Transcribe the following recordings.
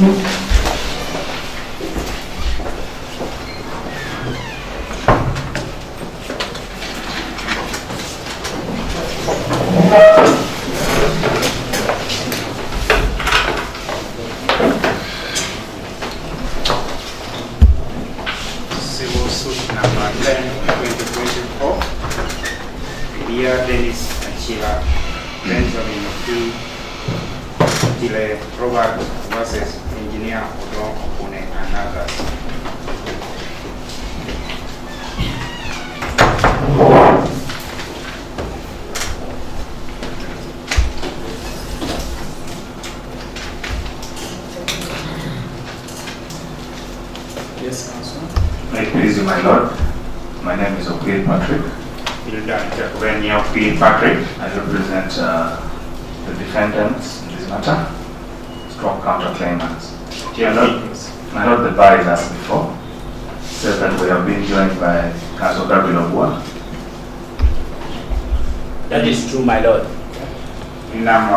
Civil suit number 10/2024. Dear Dennis Achila, Benjamin P. Tile Robert versus Engineer Odon Opone and others. Yes, Councilor. May it please you, my lord. My name is O'Queen Patrick. Patrick. I represent the defendants in this matter, strong counterclaimants. My lord, the bar is as before, says that we have been joined by Council Gabriel Obua. That is true, my lord. My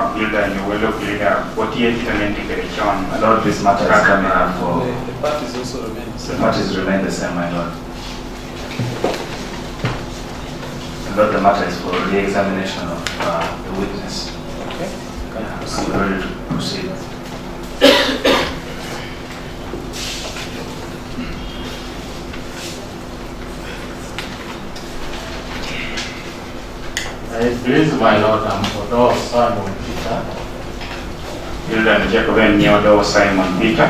lord, this matter is coming up for... The parties also remain the same. The parties remain the same, my lord. My lord, the matter is for re-examination of the witness. Okay. I'm ready to proceed. Please, my lord, I'm Odo Simon Peter. Simon Peter.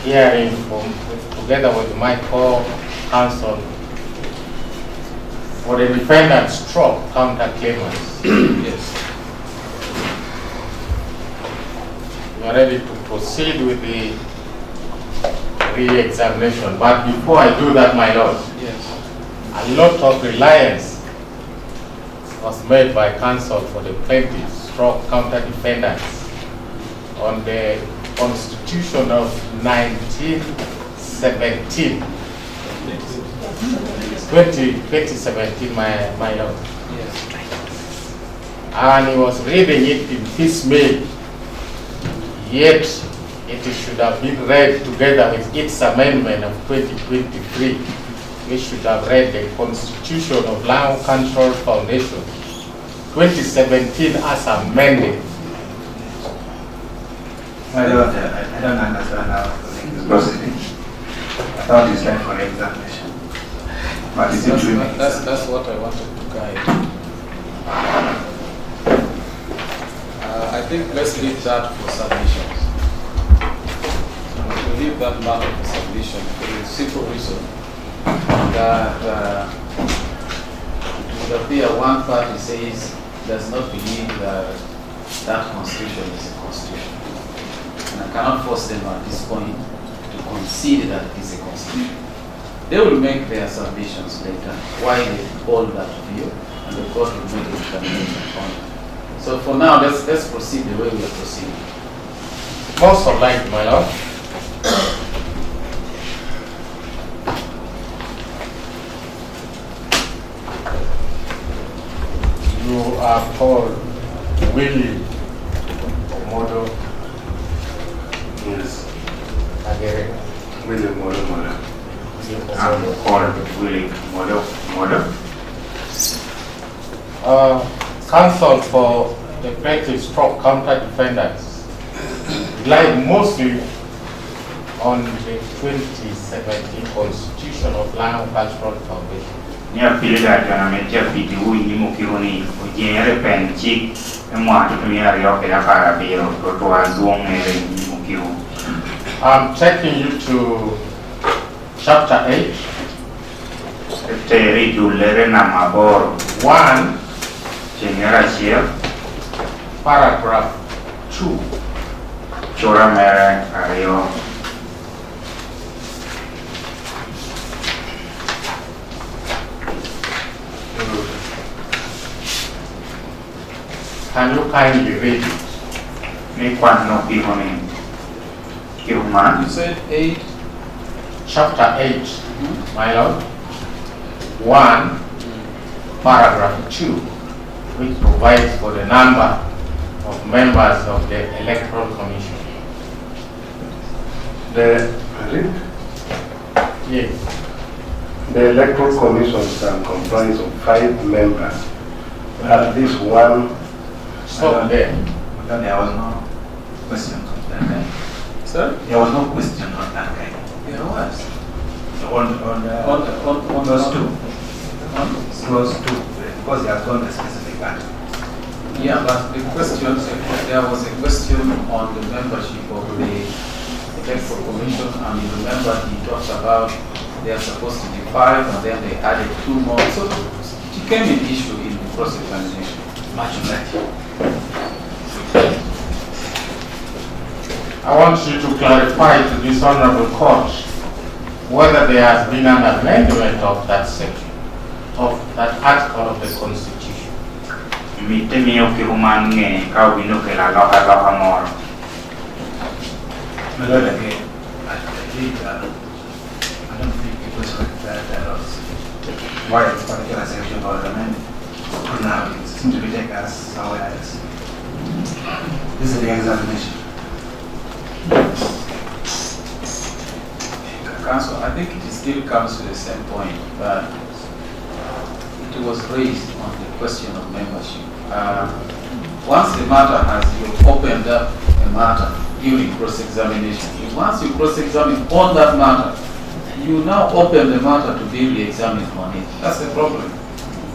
Hearing together with my co-counsel for the defendant stroke counterclaimants. Yes. We are ready to proceed with the re-examination. But before I do that, my lord, Yes. a lot of reliance was made by counsel for the plaintiffs, stroke counter defendants, on the Constitution of 1917. 2017, my lord. Yes. And he was reading it in piecemeal, yet it should have been read together with its amendment of 2023. We should have read the Constitution of Lango Control Foundation 2017 as amended. I don't understand how this proceeding. I thought it's time for examination. But is it true? That's what I wanted to guide. I think let's leave that for submissions. We'll leave that matter for submission for the simple reason that it would appear one party says does not believe that that constitution is a constitution. And I cannot force them at this point to concede that it is a constitution. They will make their submissions later why they hold that view, and the court will make a determination on it. So for now, let's proceed the way we are proceeding. Most obliged, my lord. You are called Willie Omodo. Yes. Agere. William Modo. Omodo. I'm called William Modo. Counsel for the plaintiff stroke counter defendants relied mostly on the 2017 Constitution of Lango Cultural Foundation. Near Pillar Metia Pitu, Nimukuni, Ujere Penchik, and one to me are your Parabio, to Azong Nimuku. I'm taking you to chapter 8, Terry to Lerena Mabor, 1, General Shell, paragraph 2. Chora Mare, Ario. Can you kindly read it? Nikwan no Pihoni. Human. You said 8. Chapter 8, my lord. 1, paragraph 2, which provides for the number of members of the Electoral Commission. Yes. The Electoral Commission shall comprise of 5 members, at least one. Stop there. There was no question on that guy. Sir? There was no question on that guy. There was. On those two. Close to, because they have gone the specific article. Yeah, but the question, there was a question on the membership of the Electoral Commission, and you remember he talked about they are supposed to be 5, and then they added 2 more. So it became an issue in the cross-examination. Much better. I want you to clarify to this honorable court whether there has been an amendment of that section, of that article of the Constitution. Mitemio kirumange kau bino ke la loha mor. My lord, again, I don't think it was that was why this particular section was amended. Now it seems to be taken as somewhere else. This is the examination. Council, I think it still comes to the same point, but it was raised on the question of membership. Once the matter has, you opened up a matter during cross-examination, once you cross-examine on that matter, you now open the matter to be re-examined on it. That's the problem.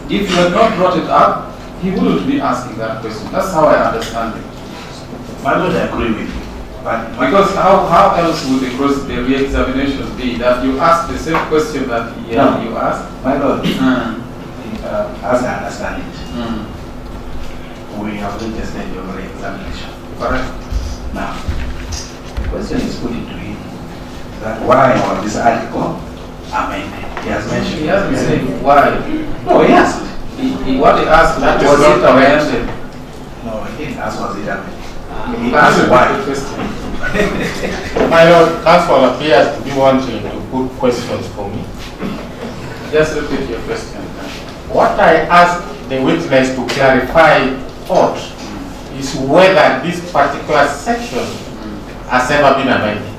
If you had not brought it up, he wouldn't be asking that question. That's how I understand it. My lord, I agree with you. But Because how else would the re-examination be that you ask the same question that you asked? my lord, as I understand it, we have reached the stage of re-examination. Correct. Now, the question is put into him that why was this article amended? He has mentioned. He hasn't said why. No, he asked. What he asked, That was is it not amended? No, he didn't ask was it amended. He That's asked a why. good question. My lord, counsel appears to be wanting to put questions for me. Just repeat your question. What I asked the witness to clarify out is whether this particular section has ever been amended.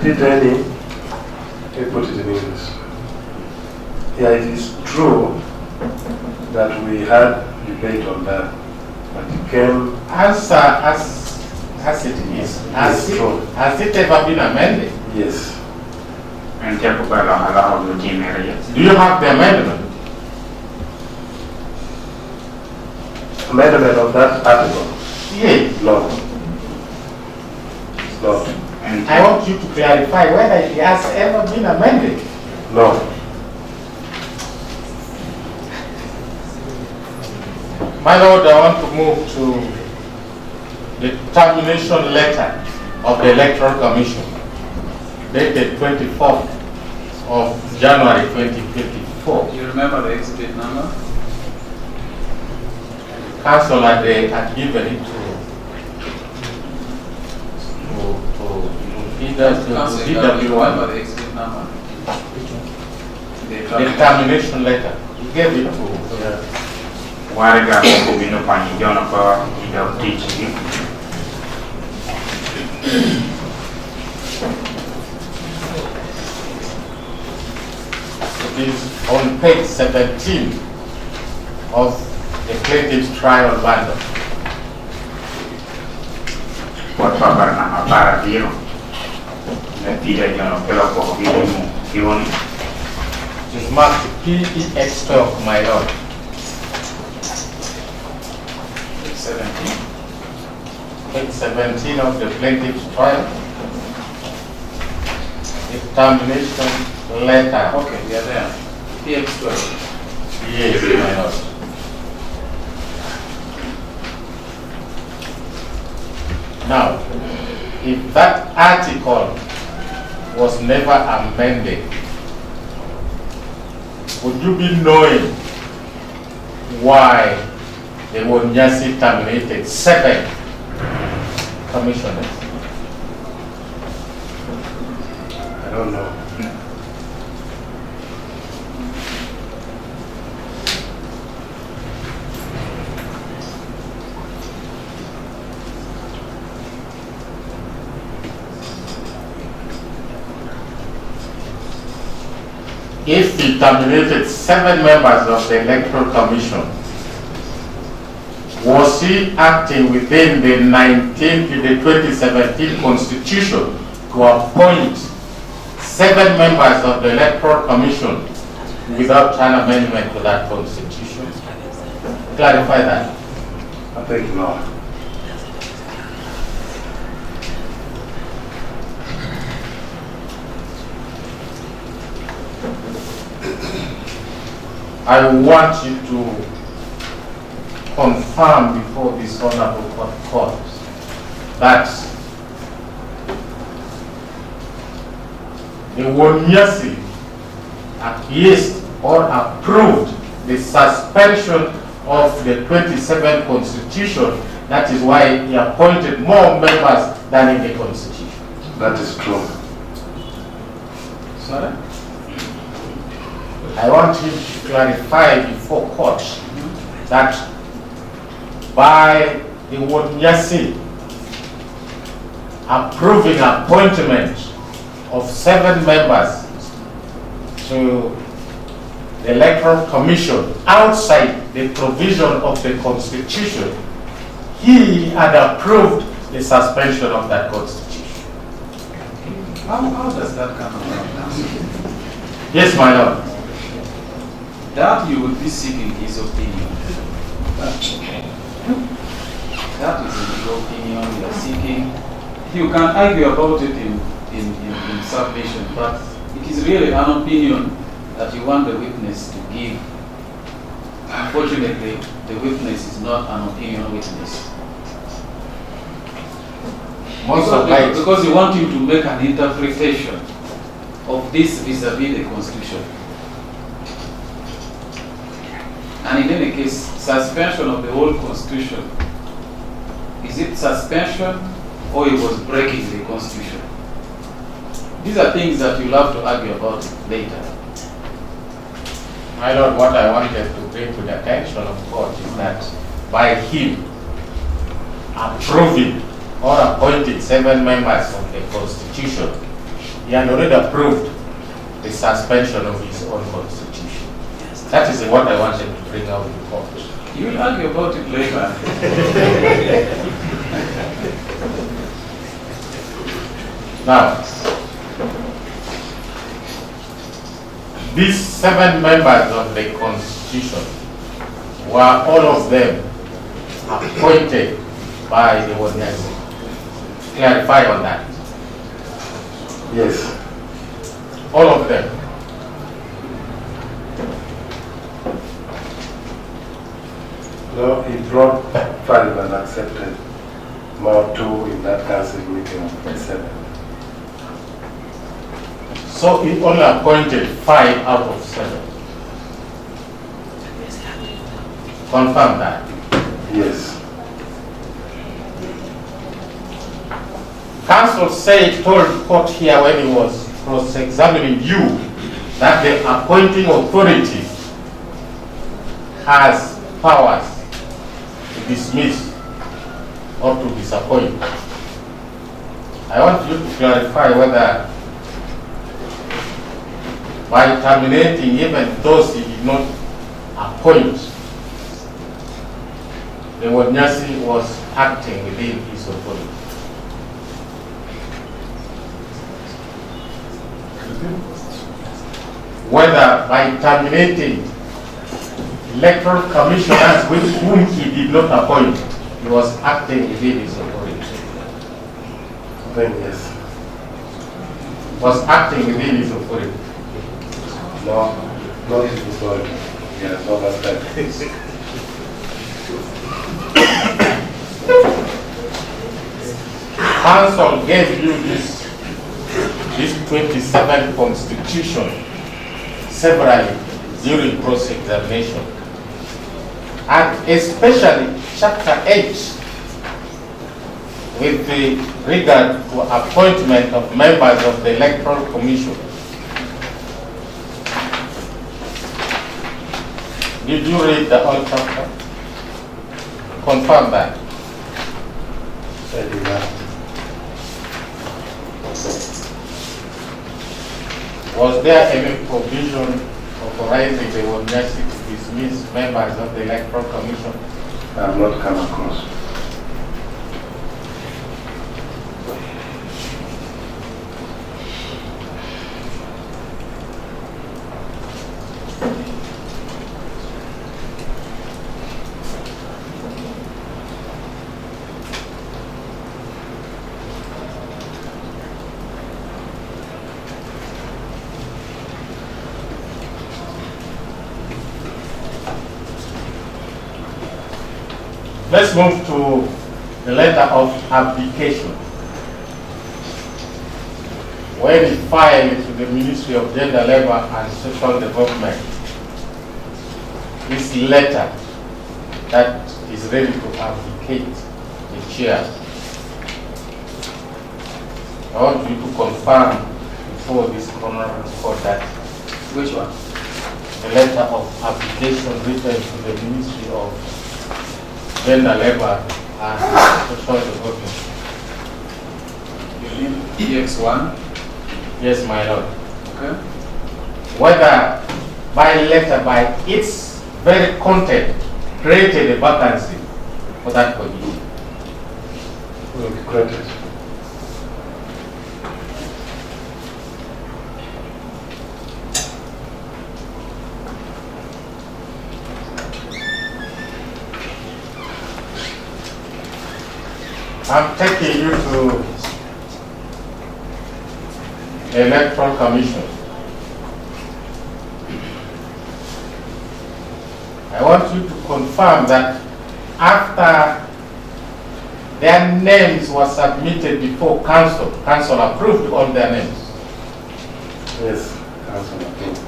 Did any, let me put it in English. Yeah, it is true that we had debate on that, but it came. As it is, has it ever been amended? Yes. And therefore, loha of the team area. Do you have the amendment? Amendment of that article? Yes. No. No. And I want you to clarify whether it has ever been amended. No. My lord, I want to move to the termination letter of the Electoral Commission, dated 24th of January 2024. You remember the exhibit number? Council had given it to Council, you remember DW1, the exhibit number? the termination letter. He gave it to Warga ko bino pani jono ko ida teaching. It is on page 17 of the plaintiff's trial bundle. What papa na mabara dio. Na tira jono pelo ko bino It is marked PEX12, my lord. 17. Page 17 of the plaintiff's trial. The termination letter. Okay, we are there. PX12. Yes, my lord. Now, if that article was never amended, would you be knowing why the Wonyasi terminated 7 commissioners? I don't know. if he terminated 7 members of the Electoral Commission, was he acting within the 2017 Constitution to appoint 7 members of the Electoral Commission without an amendment to that Constitution? Clarify that. I think no. I want you to confirm before this honorable court that the Wonyasi acquiesced or approved the suspension of the 27th Constitution. That is why he appointed more members than in the Constitution. That is true. Sorry? I want him to clarify before court that by the Wonyasi approving appointment of 7 members to the Electoral Commission outside the provision of the Constitution, he had approved the suspension of that Constitution. How does that come about now? Yes, my Lord. That you would be seeking his opinion. That is the opinion you are seeking. You can argue about it in submission, but it is really an opinion that you want the witness to give. Unfortunately, the witness is not an opinion witness. Because you want him to make an interpretation of this vis-a-vis the Constitution. And in any case, suspension of the whole Constitution, is it suspension or it was breaking the Constitution? These are things that you'll have to argue about later. My Lord, what I wanted to bring to the attention of court is that by him approving or appointing 7 members of the Constitution, he had already approved the suspension of his own Constitution. That is what I wanted to bring out in court. You will argue about it later. Now, these 7 members of the Constitution were all of them appointed by the Wonyasi. Clarify on that. Yes. All of them. No, he brought 5 and accepted more 2 in that council meeting of 7. So he only appointed 5 out of 7. Confirm that. Yes. Counsel told court here when he was cross-examining you that the appointing authority has powers to dismiss or to disappoint. I want you to clarify whether by terminating even those he did not appoint, the Wonyasi was acting within his authority. Whether by terminating electoral commissioners with whom he did not appoint, he was acting within his authority. Then yes. Was acting within his authority. No, not his authority. He has overstepped. Council gave you this 27th Constitution severally during cross-examination, and especially Chapter 8 with regard to appointment of members of the Electoral Commission. Did you read the whole chapter? Confirm that. I did not. Was there any provision authorizing the Wanyasi to dismiss members of the Electoral Commission? I have not come across. Let's move to the letter of application. When he filed to the Ministry of Gender, Labor and Social Development, this letter that is ready to applicate the chair. I want you to confirm before this honorable court that Which one? the letter of application written to the Ministry of Gender, Labor and Social Development. You mean EX1? Yes, my lord. Okay. Whether by letter, by its very content, created a vacancy for that position. Will be granted. I'm taking you to the Electoral Commission. I want you to confirm that after their names were submitted before council, council approved all their names. Yes, Council approved.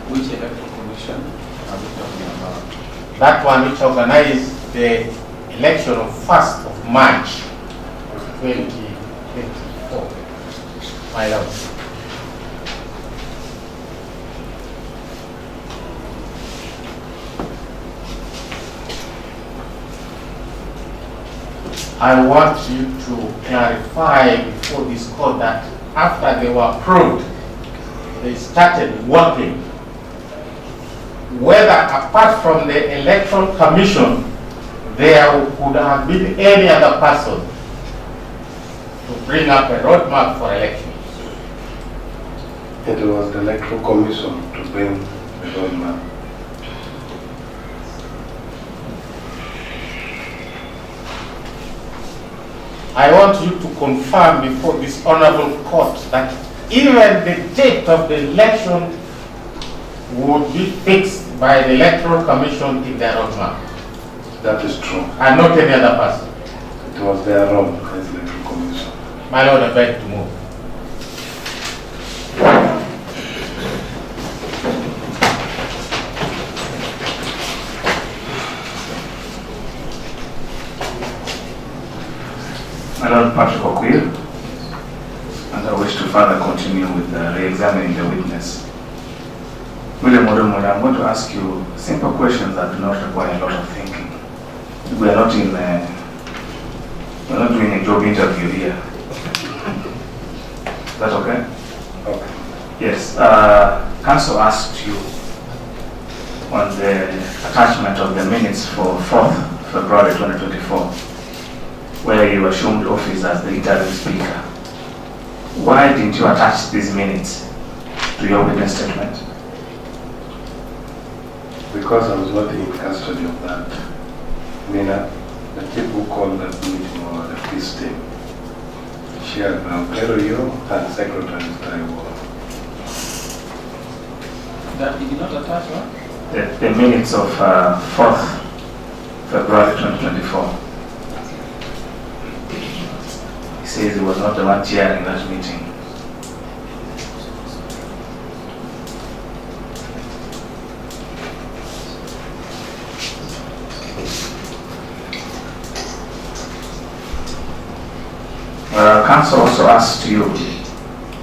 Which electoral commission are we talking about? That one which organized the election of 1st of March 2024. My lord. I want you to clarify before this court that after they were approved, they started working. Whether apart from the Electoral Commission, there could have been any other person to bring up a roadmap for elections. It was the Electoral Commission to bring the roadmap. I want you to confirm before this honorable court that even the date of the election would be fixed by the Electoral Commission in their roadmap, That is true. and not any other person. It was their own as Electoral Commission. My lord, I beg to move. My Lord Patrick Okwir, and I wish to further continue with re-examining the witness. William Odomode, I'm going to ask you simple questions that do not require a lot of thinking. We are not we're not doing a job interview here. Is that okay? Okay. Yes. Council asked you on the attachment of the minutes for 4th February 2024, where you assumed office as the interim speaker. Why didn't you attach these minutes to your witness statement? Because I was not in custody of that. Nina, the people who called that meeting were the peace team. She had Peruyo and Secretary Taiwo. That you did not attach what? The minutes of 4th February 2024. He says he was not the one chairing that meeting. Council also asked you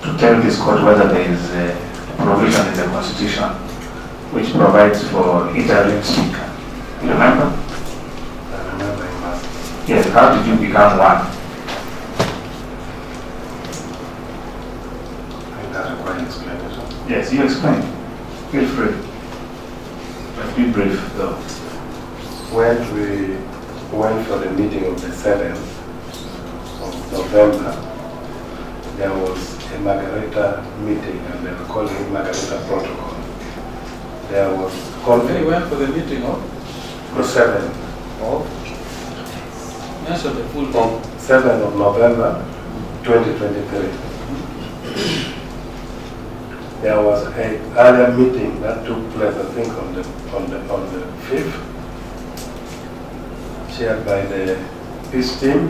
to tell this court whether there is a provision in the Constitution which provides for interim speaker. You remember? I remember him asking. Yes, how did you become one? Yes, you explain. Feel free. But be brief, though. When we went for the meeting of the 7th of November, there was a Margarita meeting, and they were calling it Margarita Protocol. There was They went for the meeting of the 7th mention the full of date. 7th of November 2023. There was an earlier meeting that took place, I think, on the 5th, chaired by the peace team.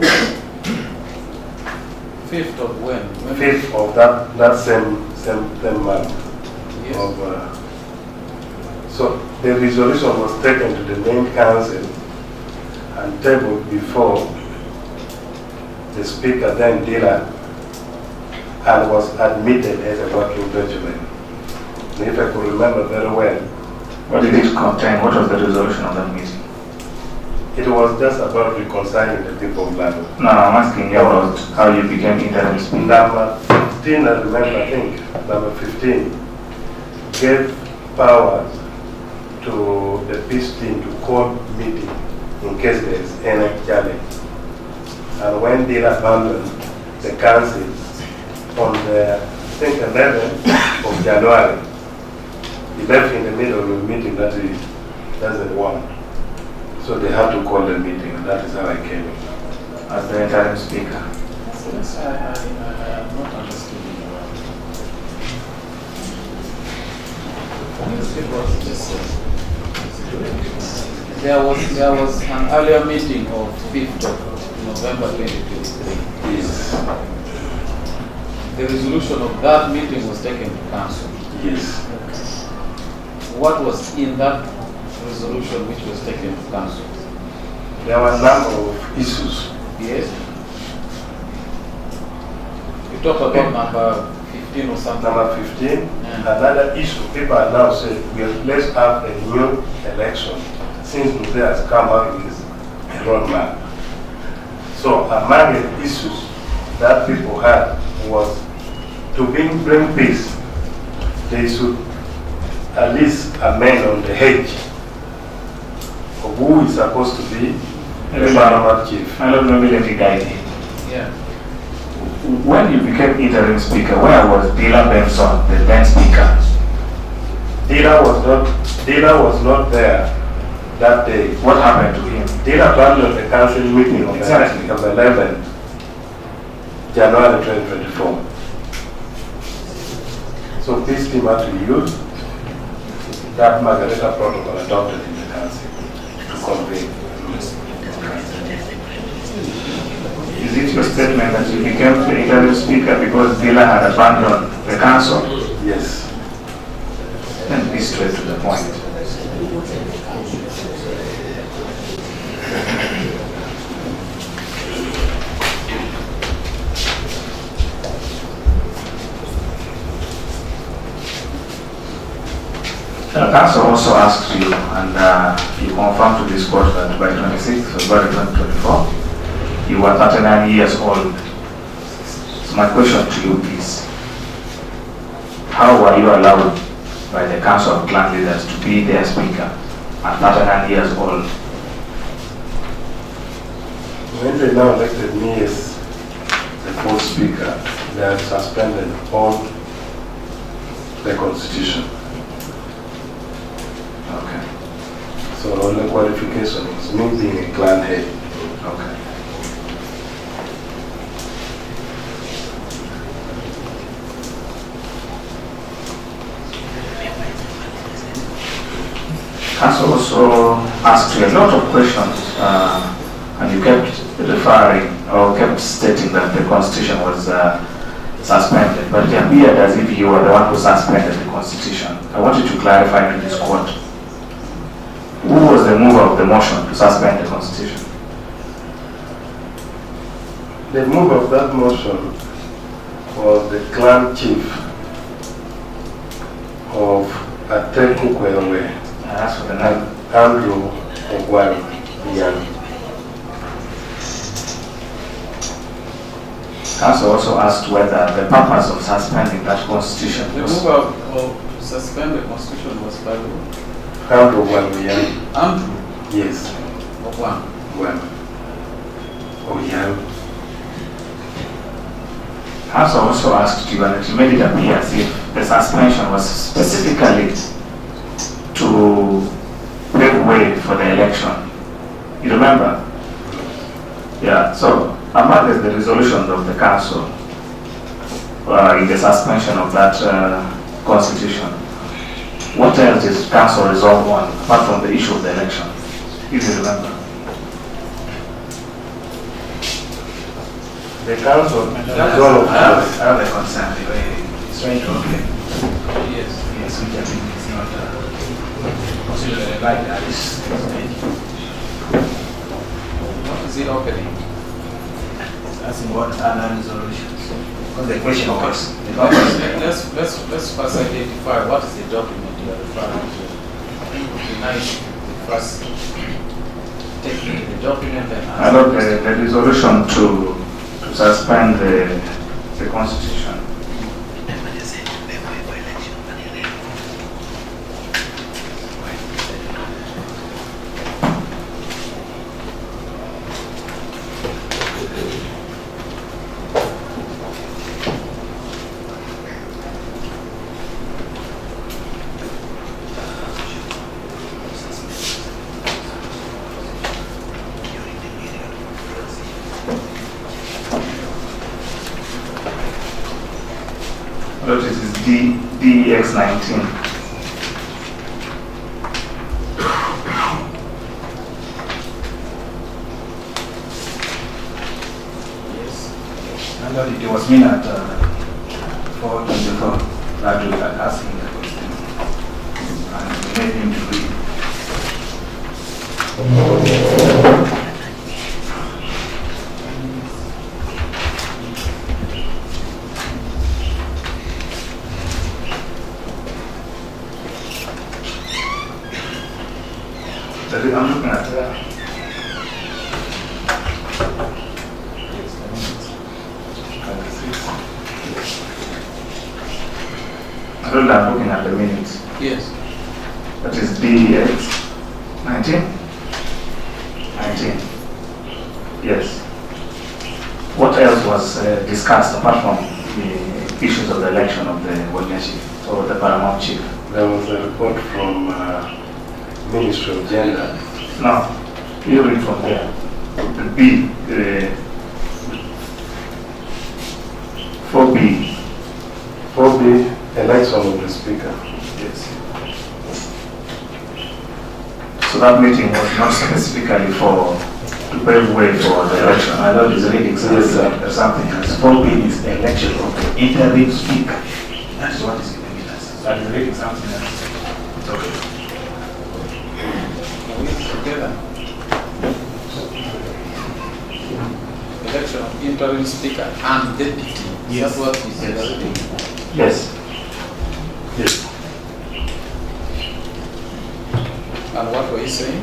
5th of when? 5th of that same month. Yes. So the resolution was taken to the main council and tabled before the speaker, then Dila, and was admitted as a working document. And if I could remember very well, What did it contain? What was the resolution of that meeting? it was just about reconciling the people of Lango. No, I'm asking you about how you became interim speaker. Number 15, I remember, I think, number 15 gave powers to the peace team to call meeting in case there is any challenge. And when they abandoned the council on the, I think, 11th of January, he left in the middle of a meeting that he doesn't want. So they had to call the meeting, and that is how I came in. As the interim speaker. Yes, I have not understood you. It was just there was an earlier meeting of 5th of November 2023. Yes. The resolution of that meeting was taken to council. Yes. What was in that resolution which was taken to council? There were a number of issues. Yes. You talk about number 15 or something. Number 15, Yeah. another issue, people are now saying, let's have a new election since Nude has come out with a roadmap. So among the issues that people had was to bring peace. They should at least amend on the hedge of who is supposed to be the paramount chief. I don't know, let me guide you. Yeah. When you became interim speaker, where was Dila Benson, the then speaker? Dila was not there that day. What happened to him? Dila abandoned the council meeting on Exactly. the 11th January 2024. So peace team had to use that Margarita protocol adopted in the council to convene. Is it your statement that you became the interim speaker because Dila had abandoned the council? Yes. Then be straight to the point. The council also asked you, and you confirmed to this court that by 26th February 2024, you were 39 years old. So my question to you is, how were you allowed by the Council of Clan Leaders to be their speaker at 39 years old? When they now elected me as the fourth speaker, they had suspended all the constitution. Okay. So the only qualification was me being a clan head. Okay. Council also asked you a lot of questions, and you kept referring or kept stating that the Constitution was suspended, but it appeared as if you were the one who suspended the Constitution. I want you to clarify to this court, who was the mover of the motion to suspend the Constitution? The move of that motion was the clan chief of Atekukwewe, That's for the night. Andrew Ogwari Ian. Council also asked whether the purpose of suspending that constitution The was... move of suspend the constitution was by the Andrew Waluyan. Andrew Yes. of one. Well. Oh, yeah. Council also asked you, and it made it appear as if the suspension was specifically to pave way for the election. You remember? Yeah, so among the resolutions of the council in the suspension of that constitution, what else did council resolve on apart from the issue of the election? If you remember. The council, I have a concern. It's very okay. Yes. Yes, which I think is not considered like that. What is it opening? Asking what other resolutions. Because the question was, the Okay, let's first identify what is the document you are referring to. It would be nice if you first take the document and I love the resolution to suspend the constitution. This is DEX19. yes. I know it was me at 4:24 that we were asking the question. And we made him to read. I'm looking at I'm looking at the minutes. Yes. That is DEX 19? 19. Yes. What else was discussed apart from the issues of the election of the Wodnya chief or the paramount chief? There was a report from Ministry of Gender. No, you read from there. The B, 4B. 4B, election of the speaker. Yes. So that meeting was not specifically to pave way for the election. I know it's reading something else. 4B is the election of the interim speaker. That is what is giving it us. That is reading something else. It's okay. Together. Election of interim speaker and deputy. Yes. That's what he said. Yes. Yes. And what were you saying?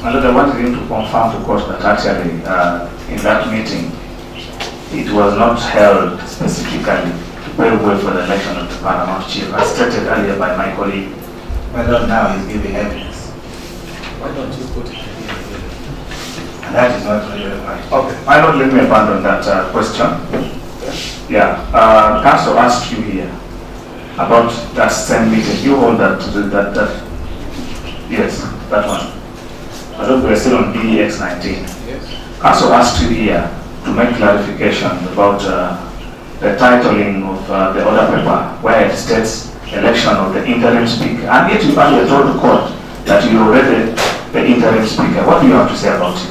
I wanted him to confirm to court that actually in that meeting it was not held specifically to pave way for the election of the paramount chief, as stated earlier by my colleague. Whether now he's giving evidence. Why don't you put it in here? And that is not really right. Okay. My Lord, let me abandon that question. Yeah. Council asked you here about that same meeting. You hold that. Yes, that one. I thought we were still on DEX19. Yes. Council asked you here to make clarification about the titling of the order paper where it states election of the interim speaker. And yet you earlier told the court that you already the interim speaker. What do you have to say about it?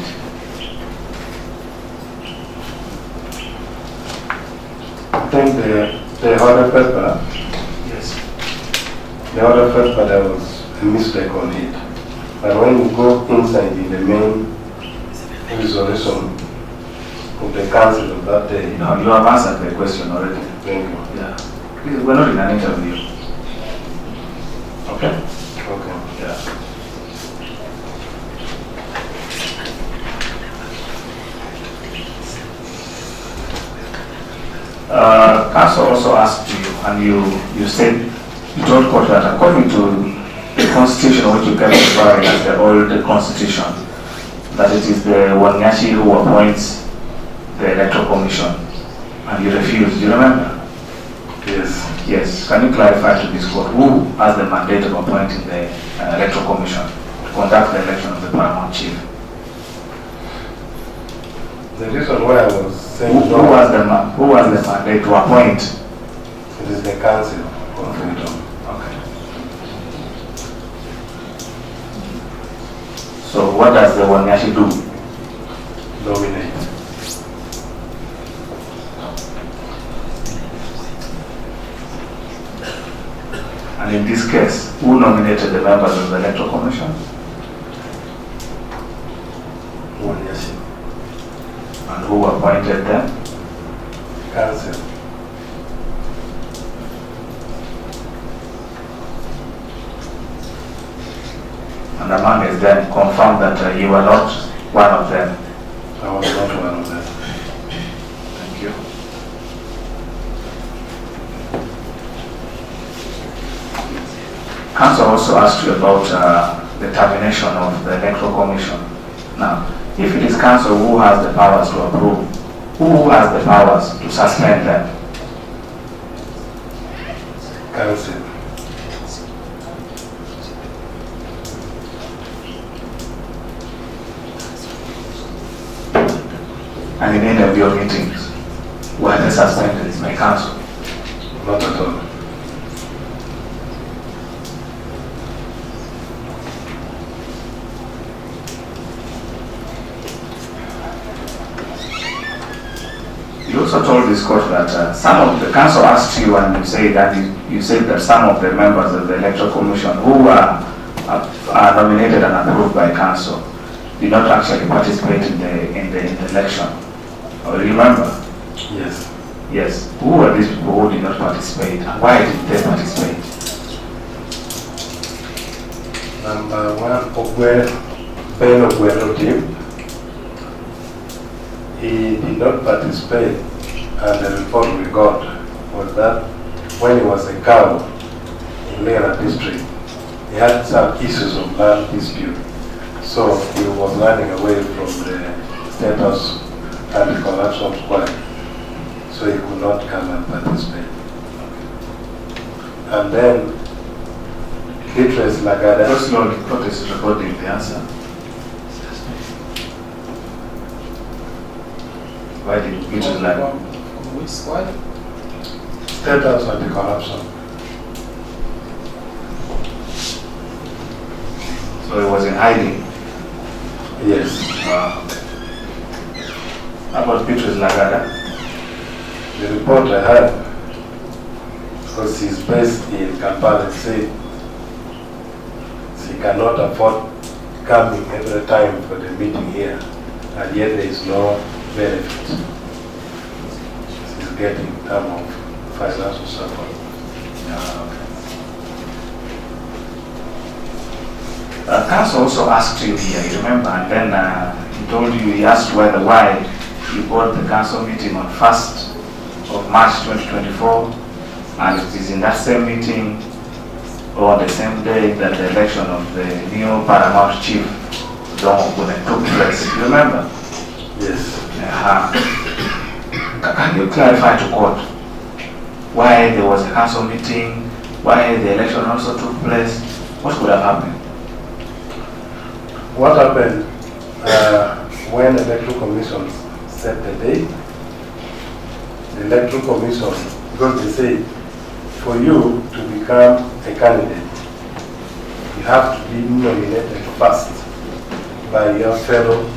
I think the order paper, Yes. the order paper, there was a mistake on it. But when you go inside in the main resolution of the council of that day, No, you have answered the question already. thank you. Yeah. We're not in an interview. Okay? Okay. Yeah. Council also asked you, and you said, you told court that according to the constitution which you kept referring as the old constitution, that it is the Wanyashi who appoints the electoral commission, and you refused. Do you remember? Yes. Yes. Can you clarify to this court who has the mandate of appointing the electoral commission to conduct the election of the paramount chief? The reason why I was saying Who has the mandate to appoint? it is the council of freedom. Okay. So what does the Wanyashi do? Nominate. And in this case, who nominated the members of the electoral commission? Wanyashi. And who appointed them? Council. And the man is then confirmed that you were not one of them. I was not one of them. Thank you. Council also asked you about the termination of the electoral commission. Now, if it is council who has the powers to approve, who has the powers to suspend them? Council. And in any of your meetings, were they suspended by council? Not at all. You also told this court that some of the council asked you, and you said that some of the members of the electoral commission who are nominated and approved by council did not actually participate in the election. Or you remember? Yes. Yes. Who were these people who did not participate, and why did they participate? Number one, Ben Oguero team. He did not participate, and the report we got was that when he was a cow in Lera district, he had some issues of land dispute. So he was running away from the State House anti-corruption squad. So he could not come and participate. And then Beatrice Lagada. Go slowly, court is recording the answer. Why did Beatrice Lagada? Which squad? State House anti-corruption. So he was in hiding. Yes. How about Beatrice Lagada? The report I had, because he's based in Kampala, said he cannot afford coming every time for the meeting here, and yet there is no benefit. He's getting in terms of financial support. Council also asked you here, you remember, and then he told you, he asked why you brought the council meeting on 1st of March 2024, and it is in that same meeting or the same day that the election of the new paramount chief took place. You remember? Yes. Can you clarify to court why there was a council meeting, why the election also took place? What could have happened? What happened when the electoral commission set the date? The electoral commission, because they say for you to become a candidate, you have to be nominated first by your fellow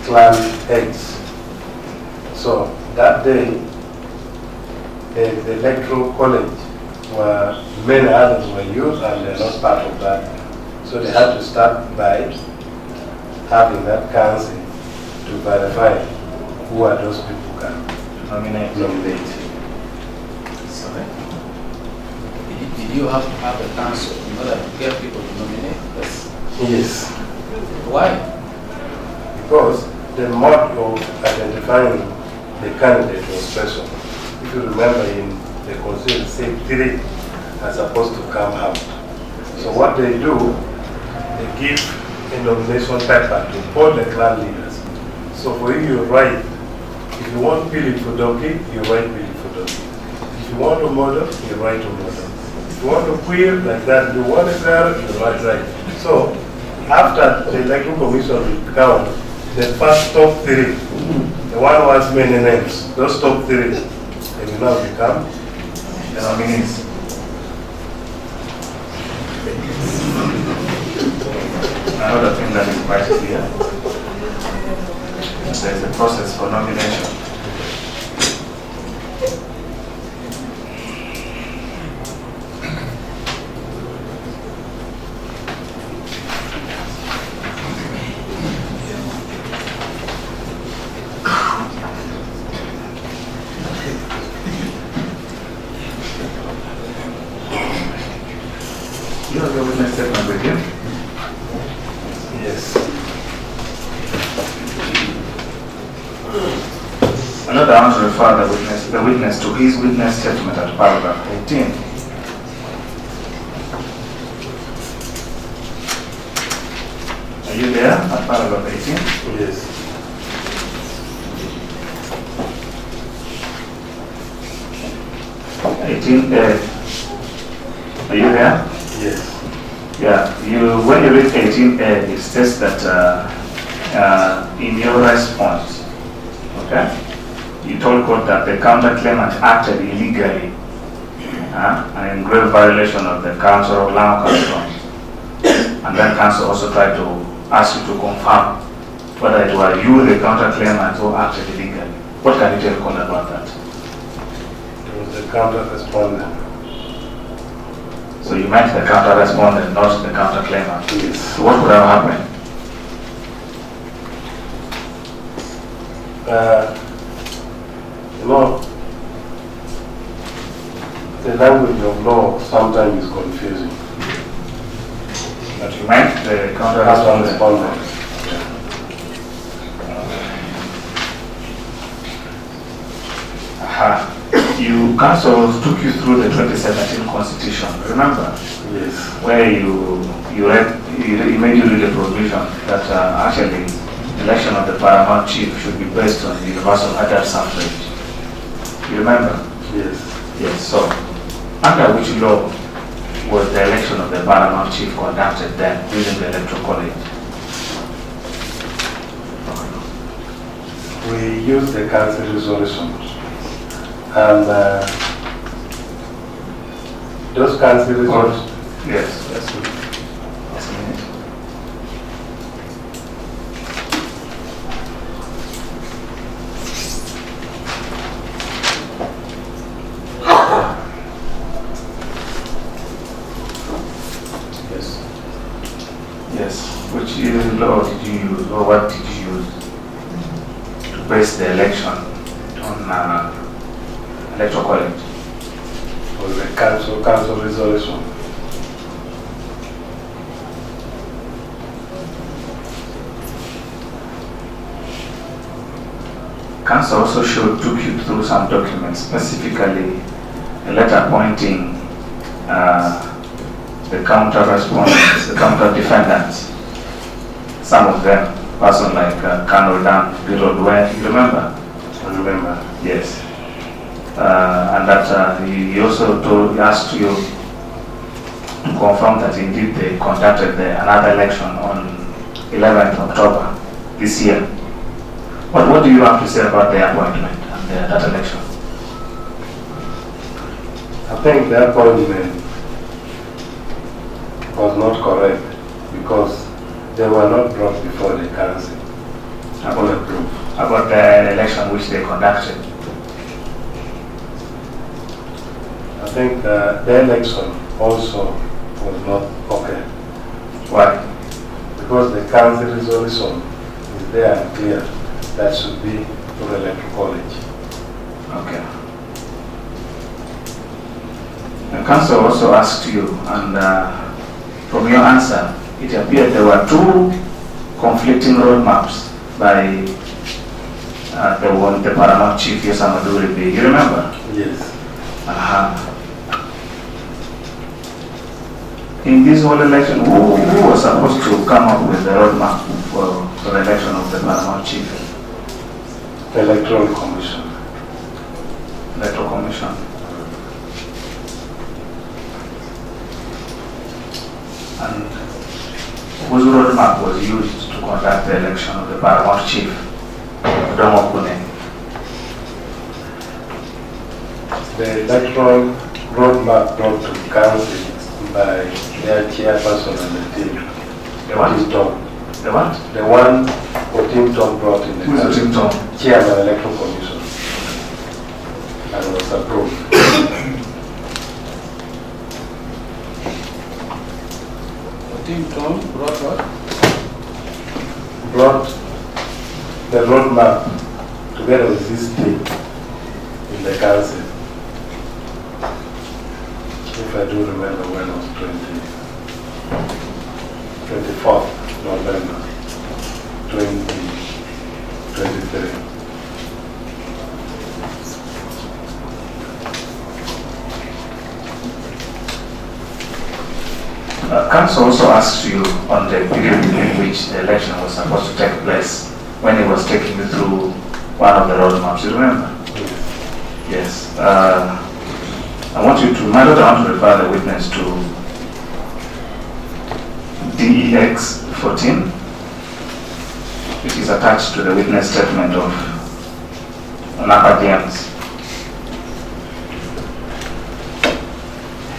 clan heads. So that day, the electoral college, where many others were used and they're not part of that. So they had to start by having that council to verify who are those people who can nominate. Sorry. Did you have to have a council in order to get people to nominate? Yes. Why? Because the mode of identifying the candidate was special. If if you remember in the constitution, say 3 are supposed to come out. So what they do, they give a nomination paper to all the clan leaders. So for you write, if you want Billy for donkey, you write Billy for donkey. If you want a model, you write a model. If you want to queer like that, you want a girl, you write right. So after the electoral commission will count, the first top 3, the one who has many names, those top 3, they will now become The nominees. Another thing that is quite clear, there is a process for nomination. You have your witness statement with you? yes. Another I want to refer the witness to his witness statement at paragraph 18. Are you there at paragraph 18? Yes. Are you there? Yes. Yeah, when you read 18A, it says that in your response, okay, you told court that the counterclaimant acted illegally and in grave violation of the Council of Lango Customs. And then council also tried to ask you to confirm whether it were you, the counterclaimant, who acted illegally. What can you tell court about that? It was the counter-respondent. So you meant the counter-respondent, not the counterclaimant. Yes. So what would have happened? You know, the language of law sometimes is confusing. But you meant the counter-respondent. Counter-respondent. Aha. You council took you through the 2017 constitution, remember? Yes. Where you made you read a provision that actually election of the paramount chief should be based on universal adult suffrage. You remember? Yes. Yes. So, under which law was the election of the paramount chief conducted then using the electoral college? We use the council resolution. And those council resolutions. Yes. Yes. Yes. A minute. Yes. Yes. Which law did you use, or what did you use to base the election on electoral college? For the council resolution. Council also took you through some documents, specifically a letter appointing the counter-respondents, the counter-defendants. Some of them, person like Colonel Dan Birod, you remember? I remember. Yes. And that he also asked you to confirm that indeed they conducted another election on 11th October this year. What do you have to say about the appointment and that election? I think the appointment was not correct because they were not brought before the council. About the election which they conducted? I think the election also was not okay. Why? Because the council resolution is there and clear that should be to the electoral college. Okay. The council also asked you, and from your answer, it appeared there were two conflicting roadmaps by the paramount chief, Yosamaduribe. You remember? Yes. In this whole election, who was supposed to come up with the roadmap for the election of the paramount chief? Electoral Commission. Electoral Commission. And whose roadmap was used to conduct the election of the paramount chief? The electoral roadmap brought to council by their chairperson and the team. The what? Tim Tom. The what? The one Tim Tom brought in the Who is council. Tim Tom? Chairman Electoral Commission. And was approved. Tim Tom brought what? Brought the roadmap together with this team in the council. If I do remember when it was 24th November 2023. Council also asked you on the period in which the election was supposed to take place, when he was taking you through one of the roadmaps. You remember? Yes. I want to refer the witness to DEX 14, which is attached to the witness statement of Napa James.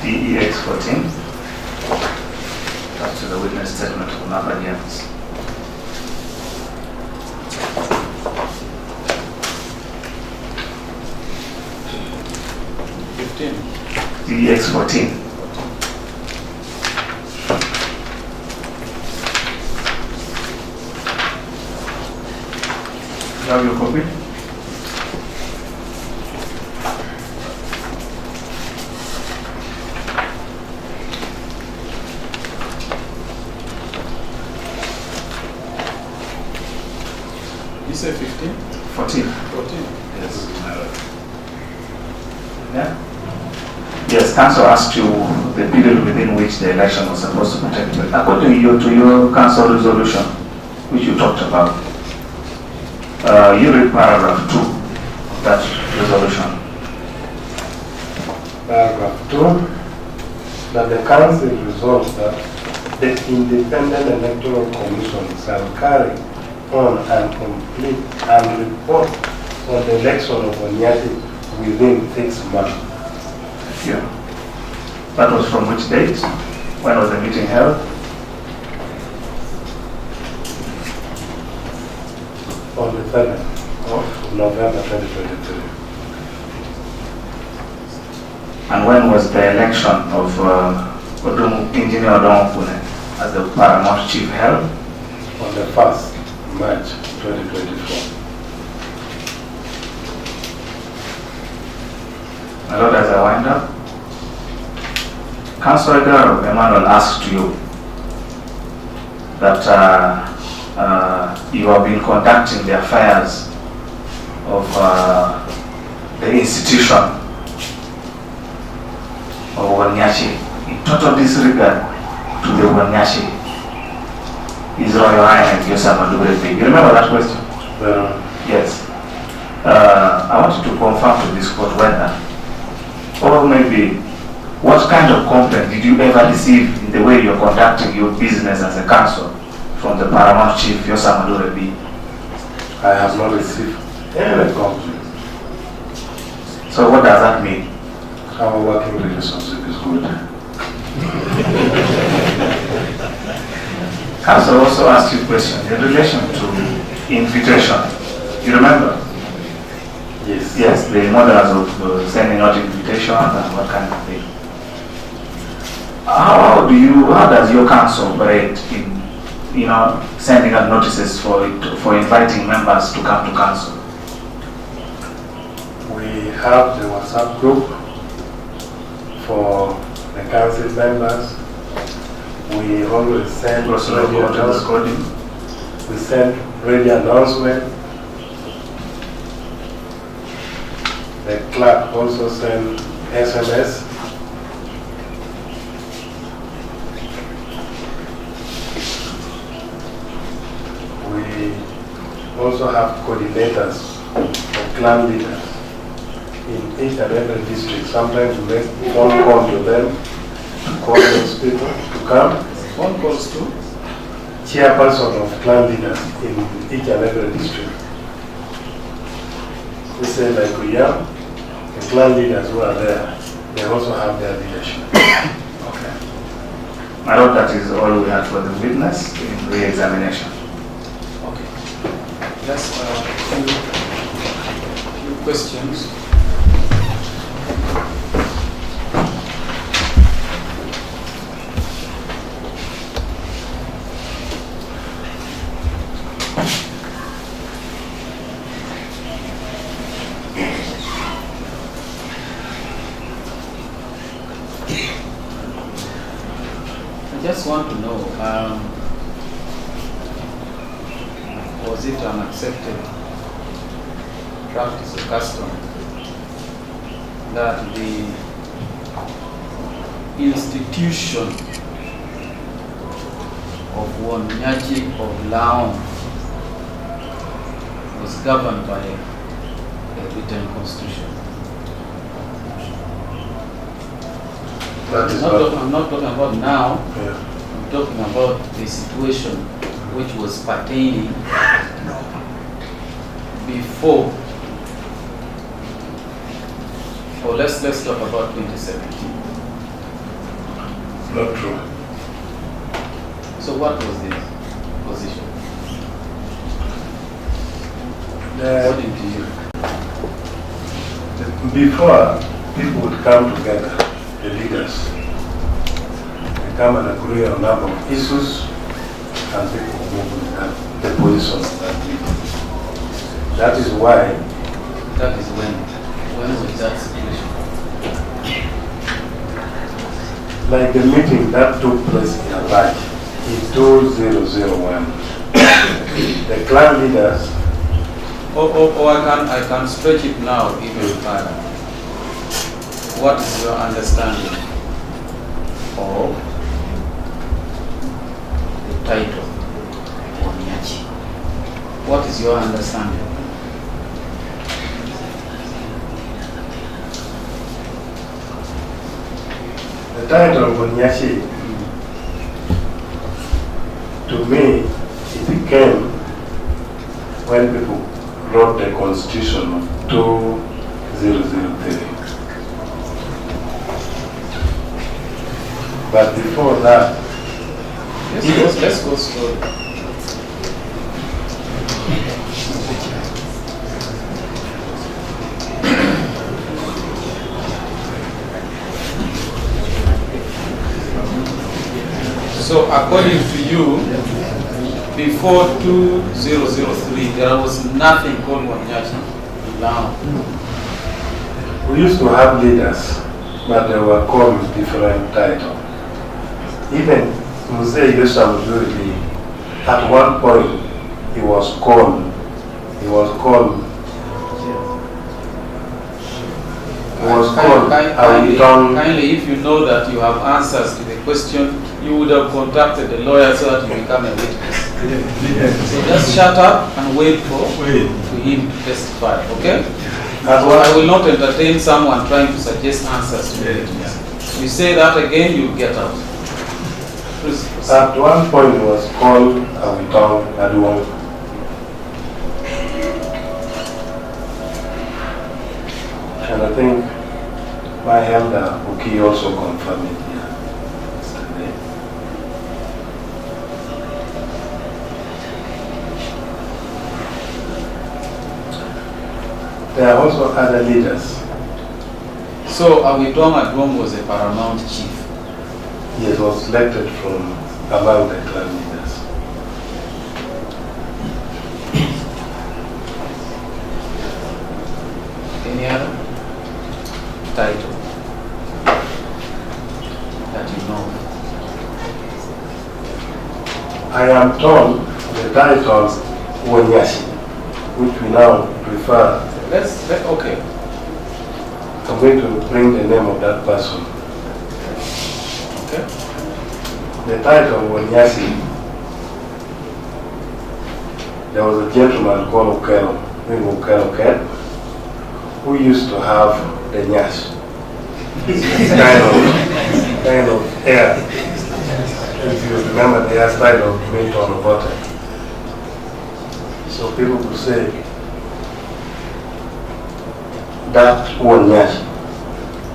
DEX 14, attached to the witness statement of Napa James. DEX 14. You have your copy? You say 15? 14. 14. Yes. Yeah? Yes, Council asked you the period within which the election was supposed to be taken place. According to your Council resolution, which you talked about, you read paragraph 2 of that resolution. Paragraph 2, that the council resolves that the Independent Electoral Commission shall carry on and complete and report on the election of Onyati within 6 months. Yeah. That was from which date? When was the meeting held? On the 7th of November 2023. And when was the election of Engineer Odomopune as the paramount chief held? On the 1st March 2024. My Lord, as I wind up, Councillor Emmanuel asked you that you have been conducting the affairs of the institution of Wanyashi in total disregard to the Wanyashi, His Royal Highness Yosam Adubrebe. You remember that question? Yes. I wanted to confirm to this court whether, or maybe, what kind of complaint did you ever receive in the way you're conducting your business as a council from the paramount chief, Yosam Adubrebe? I have not received any complaint. So what does that mean? Our working relationship is good. Council also asked you a question in relation to invitation. You remember? Yes. Yes, the models of sending out invitation and what kind of thing. How does your council operate in, sending out notices for inviting members to come to council? We have the WhatsApp group for the council members. We always send radio announcement. We send radio announcement. The clerk also sent SMS. We also have coordinators or clan leaders in each and every district. Sometimes we make phone call to them, call those people to come. Phone calls to Chairperson of clan leaders in each and every district. We say like we are, the clan leaders who are there, they also have their leadership. Okay. I thought that is all we had for the witness in re-examination. Okay. Just few questions. I just want to know, was it an accepted practice or custom that the institution of Wanyachi of Lao was governed by a written constitution? That is I'm not talking about now. Yeah. I'm talking about the situation which was pertaining before. Or let's talk about 2017. Not true. So what was the position? According to you. Before, people would come together, the leaders. They come and agree on a number of issues, and people move in the position of that meeting. That is why. That is when was that situation? Like the meeting that took place in Apache in 2001, the clan leaders. Or I can stretch it now even further. What is your understanding of the title Wanyachi? What is your understanding? The title of Wanyachi, to me, it became when people wrote the constitution of 2003. But before that, Let's go slowly. So according to you, before 2003, there was nothing called Wanyachi now. we used to have leaders, but they were called with different titles. Even Mzee Yusha Mzuri, at one point, he was called Kindly, if you know that you have answers to the question, you would have contacted the lawyer so that you become a witness. So just shut up and wait for him to testify, okay? I will not entertain someone trying to suggest answers to the witness. You say that again, you get out. Please proceed. At one point, it was called Awitong Aduong. And I think my elder Uki also confirmed it here yesterday. There are also other leaders. So Awitong Aduong was a paramount chief. He was selected from among the clan leaders. Any other title that you know? I am told the title Wanyashi, which we now prefer. Okay. I'm going to bring the name of that person. Okay. The title was Nyasi. There was a gentleman called Okelo, who used to have the Nyash. kind of hair. If you remember the hairstyle of Milton Obote. So people could say that one Nyash,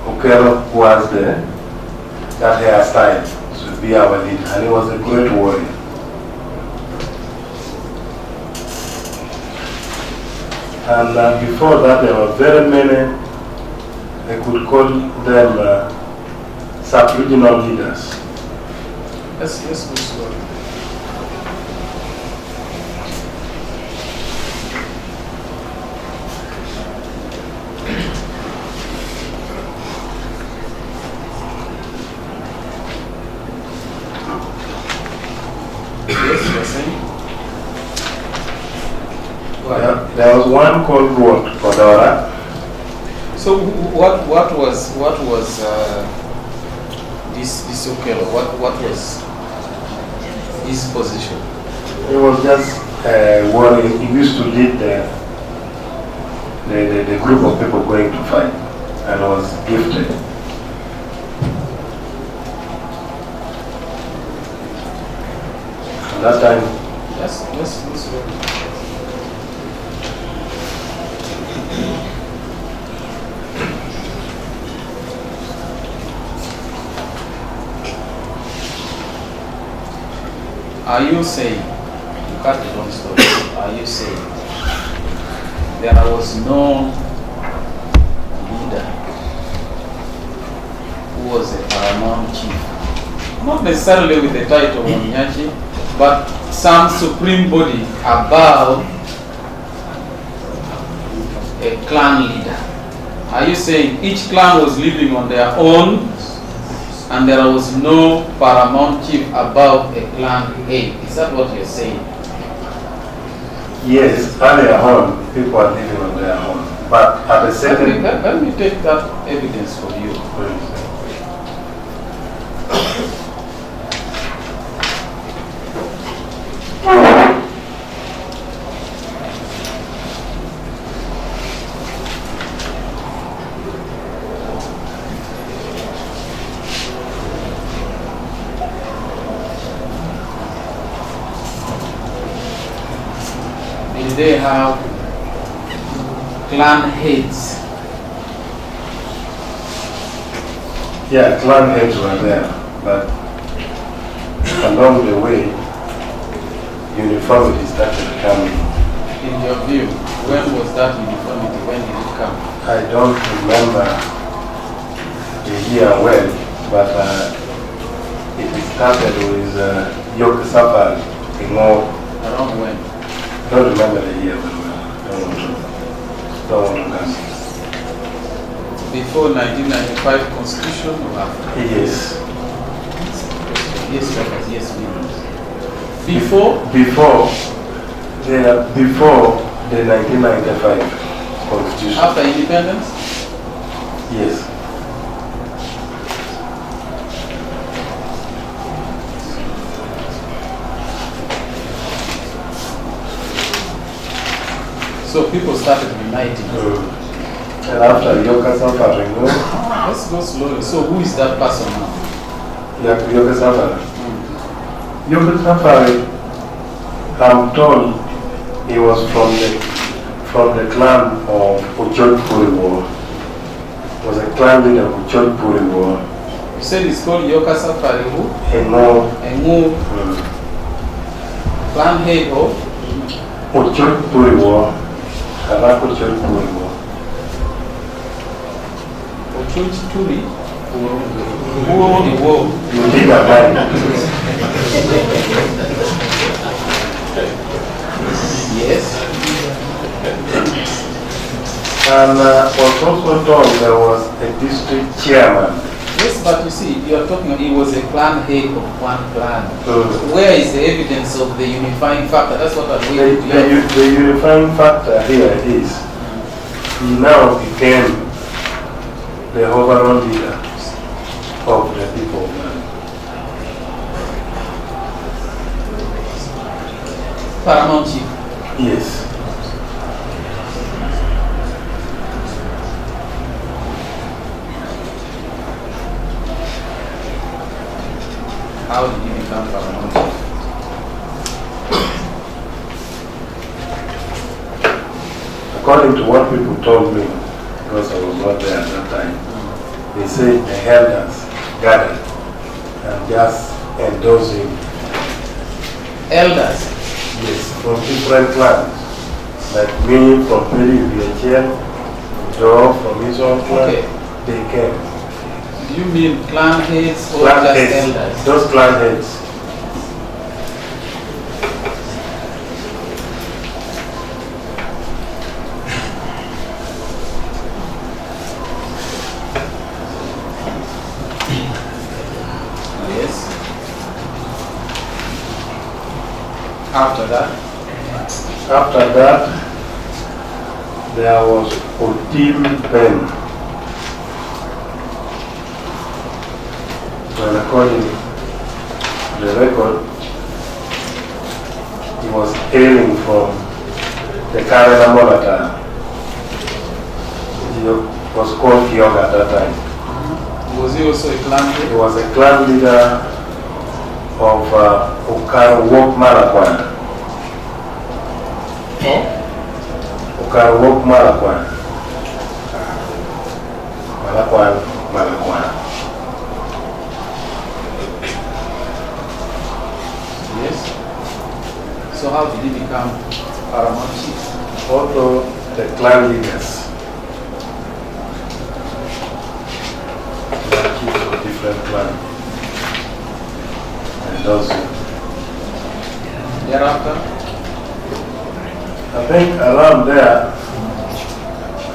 Okelo was that hairstyle should be our leader, and he was a great warrior. And before that, there were very many, I could call them sub-regional leaders. Let's go slowly. Yes, you're saying? There was one called Kodora. So what was this Okelo? What was his position? He was just warrior. He used to lead the group of people going to fight, and was gifted. At that time, Yes. Are you saying, you cut the long story, are you saying there was no leader who was a paramount chief? Not necessarily with the title of Onyachi, but some supreme body above a clan leader. Are you saying each clan was living on their own and there was no paramount chief above a clan head? Is that what you're saying? yes, earlier on, people are living on their own. But at a certain Let me take that evidence from you. Did they have clan heads? Yeah, clan heads were there, but along the way, uniformity started coming. In your view, when was that uniformity? When did it come? I don't remember the year well, but it started with Yoke Safari in all. Around when? I don't remember the year very well. Don't want to guess. Before 1995 Constitution or after? Yes. Yes, Doctor. Yes, please. Before? Before the 1995 Constitution. After independence? Yes. So people started uniting. And after Yoka Safari, Let's go slowly. So who is that person now? Yoka Safari. Yoka Safari, I'm told he was from the clan of Uchod Puri War. Was a clan leader of Uchod Puri War. You said it's called Yoka Safari who? Engo. Clan head of? Uchod Puri War. Karako Uchod Puri War. Ochoj Turi? Who won the war? You did that right. Yes. And was also told there was a district chairman. Yes, but you see, you are talking, he was a clan head of one clan. So Where is the evidence of the unifying factor? That's what I'm waiting to hear. the unifying factor here is he now became the overall leader of the people of Lango. Paramount chief. Yes. How did he become paramount chief? According to what people told me, because I was not there at that time, they said the elders gathered and just endorsed him. Elders. Yes, from different clans. Like me from Peri VHL, Joe from his own clan, Okay. they came. Do you mean clan heads or Clan just heads, elders? those clan heads. Yes. After that, After that, there was Otim Ben. And according to the record, he was hailing from the Karela Monata. He was called Kyoga at that time. was he also a clan He head? was a clan leader of Okarwok Malakwan. Oh, Okarwok Malakwan. Malakwan. yes. So how did he become paramount chief? Also, the clan leaders. They are chiefs of different clans. And those, Thereafter, I think around there,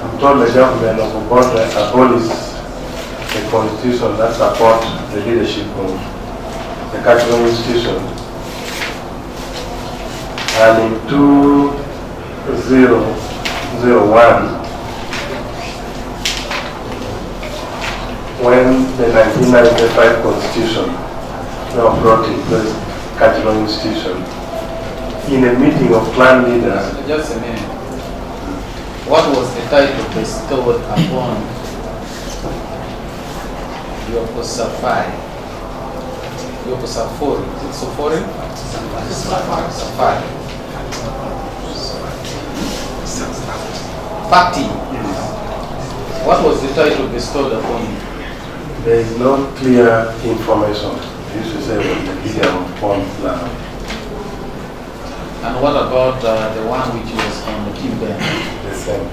I'm told the government of Uganda abolished the constitution that supports the leadership of the cultural institution. And in 2001, when the 1995 constitution now brought in place cultural institution, in a meeting of clan leaders, just a minute. What was the title bestowed upon Yokosafari? Yokosafori. Is it Sofori? Safari. Fati. What was the title bestowed upon him? there is no clear information. They used to say it was the leader of Pond Land. And what about the one which was on the Kimber? The same.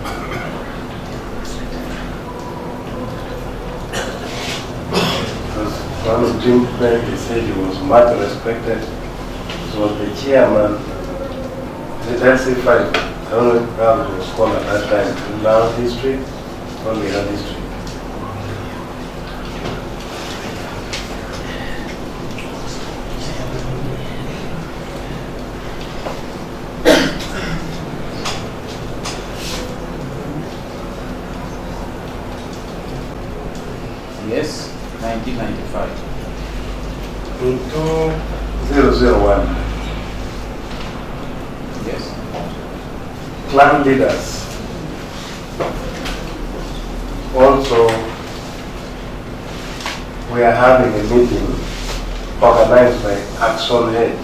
Because one of Jim Craig, he said he was much respected. He was the chairman, the LC5. I don't know how it was called at that time. Now history, only had history. Yes, 1995. In 2001, Yes. clan leaders also we are having a meeting organized by Action Head.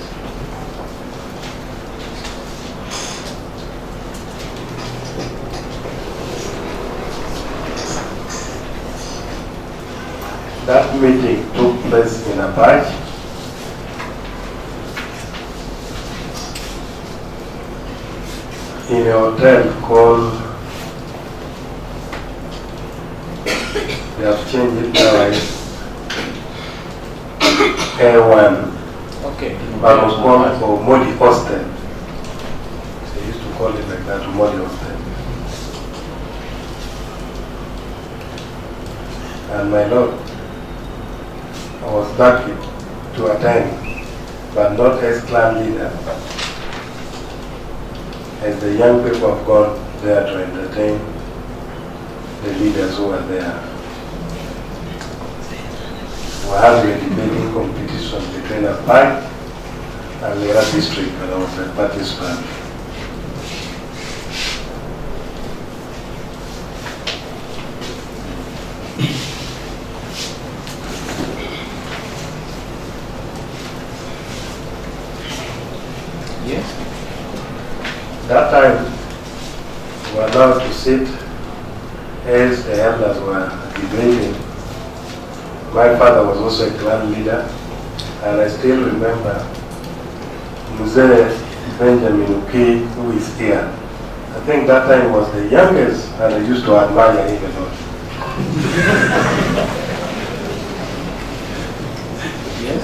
That meeting took place in Apache. In a hotel called, they have changed it now as A1, Okay. but it was called Modi Hostel. They used to call it like that, Modi Hostel. And my lord, I was lucky to attend, but not as clan leader, as the young people have gone there to entertain the leaders who were there. were having a debating competition between a park and Lera district, and I was a participant. Yes. That time, we were allowed to sit as the elders were debating. My father was also a clan leader, and I still remember Mzee Benjamin Uki, who is here. I think that time was the youngest, and I used to admire him a lot. Yes.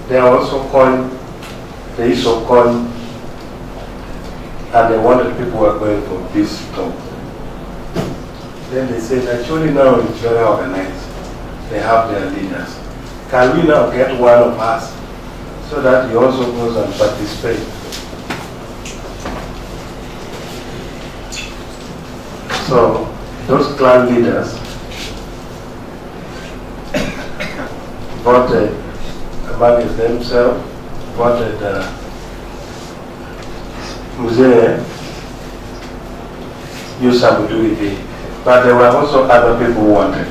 They also called, they used to call, and they wanted people who were going for peace talk. Then they said, actually now it's very organized. They have their leaders. Can we now get one of us so that he also goes and participates? So those clan leaders voted among themselves, voted Mzee Yusabuduidi, but there were also other people who wanted.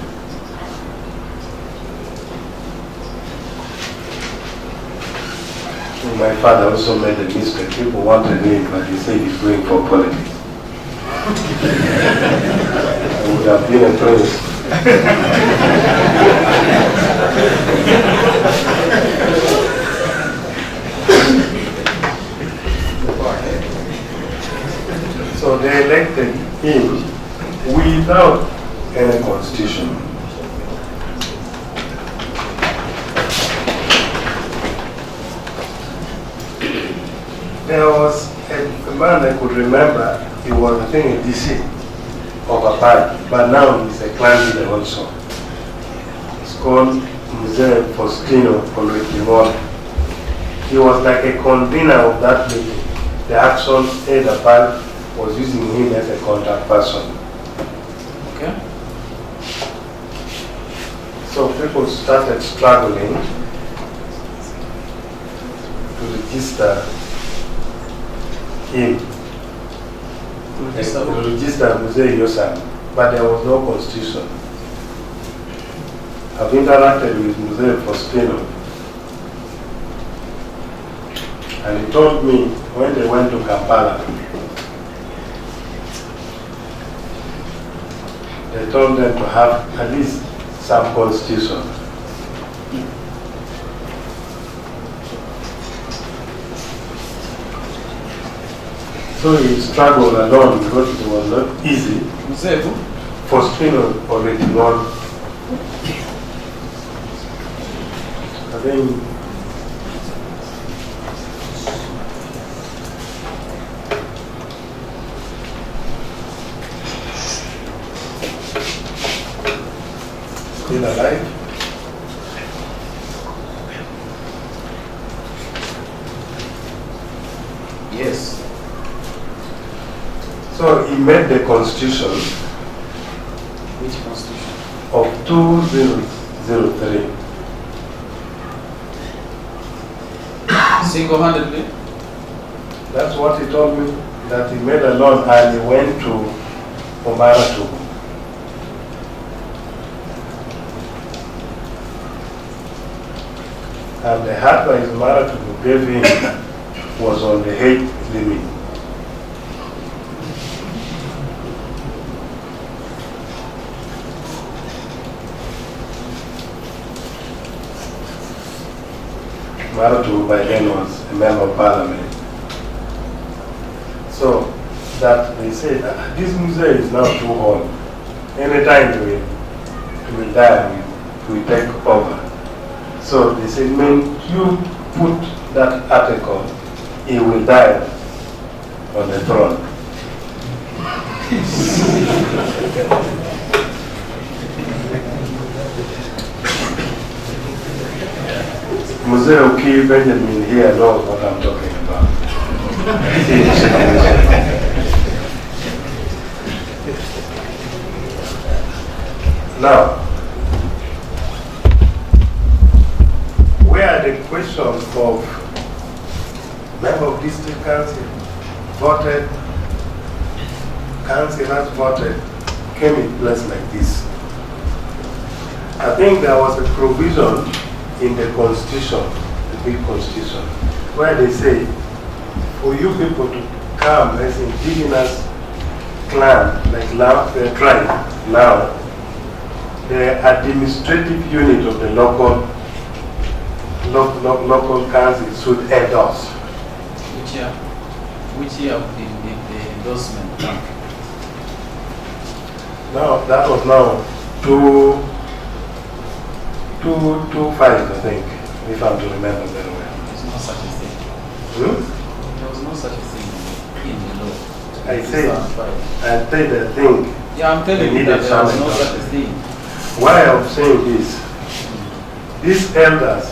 My father also made a mistake. People wanted him, but he said he's going for politics. I would have been a prince. So they elected him without any constitution. There was a man I could remember, he was, I think, a DC of a party, but now he's a clan leader also. It's called Mzee Faustino Olwekimon. He was like a convener of that meeting. The Action Aid Party was using him as a contact person. Okay. So people started struggling to register him. To register Mzee Yosam, but there was no constitution. I've interacted with Mzee Faustino, and he told me when they went to Kampala, they told them to have at least some constitution. So he struggled alone because it was not easy. Faustino already won. I think still alive. Yes. So he made the constitution Which constitution? of 2003. Single-handedly? That's what he told me, that he made alone and he went to Omaratu. And the advice Maratu gave him was on the age limit. Maratu by then was a member of parliament. So that they said, this Mzee is now too old. Anytime he will die, we will take over. So they said, when you put that article, he will die on the throne. Mzee Uki Benjamin here knows what I'm talking about. Now, where the question of member of district council voted, councillors voted, came in place like this. I think there was a provision in the constitution, the big constitution, where they say, for you people to come as indigenous clan, like tribe, now, the administrative unit of the local council should endorse. Which year did the endorsement come? Now, that was now 225, I think, if I'm to remember very well. There's no such a thing. Hmm? There was no such a thing in the law. I say the thing. Yeah, I'm telling you that there was no such a thing. Why I'm saying this, these elders,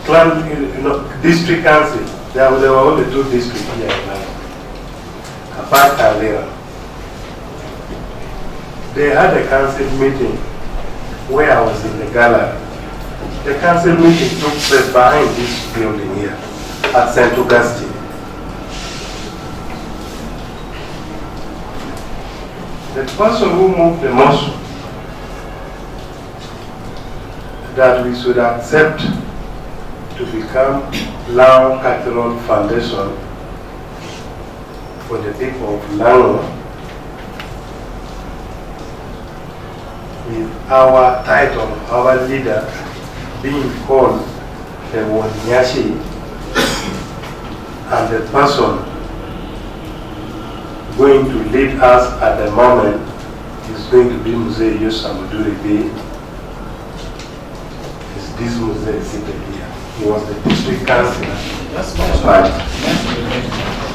clan, district council, there were only 2 districts here in Lango, apart and Lera. They had a council meeting where I was in the gallery. The council meeting took place behind this building here at St. Augustine. The person who moved the motion that we should accept to become Lango Cathedral Foundation for the people of Lango, with our title, our leader being called the Wonyashi, and the person going to lead us at the moment is going to be Mzee Yosamuduribi. This Mzee seated here. He was the district councillor. But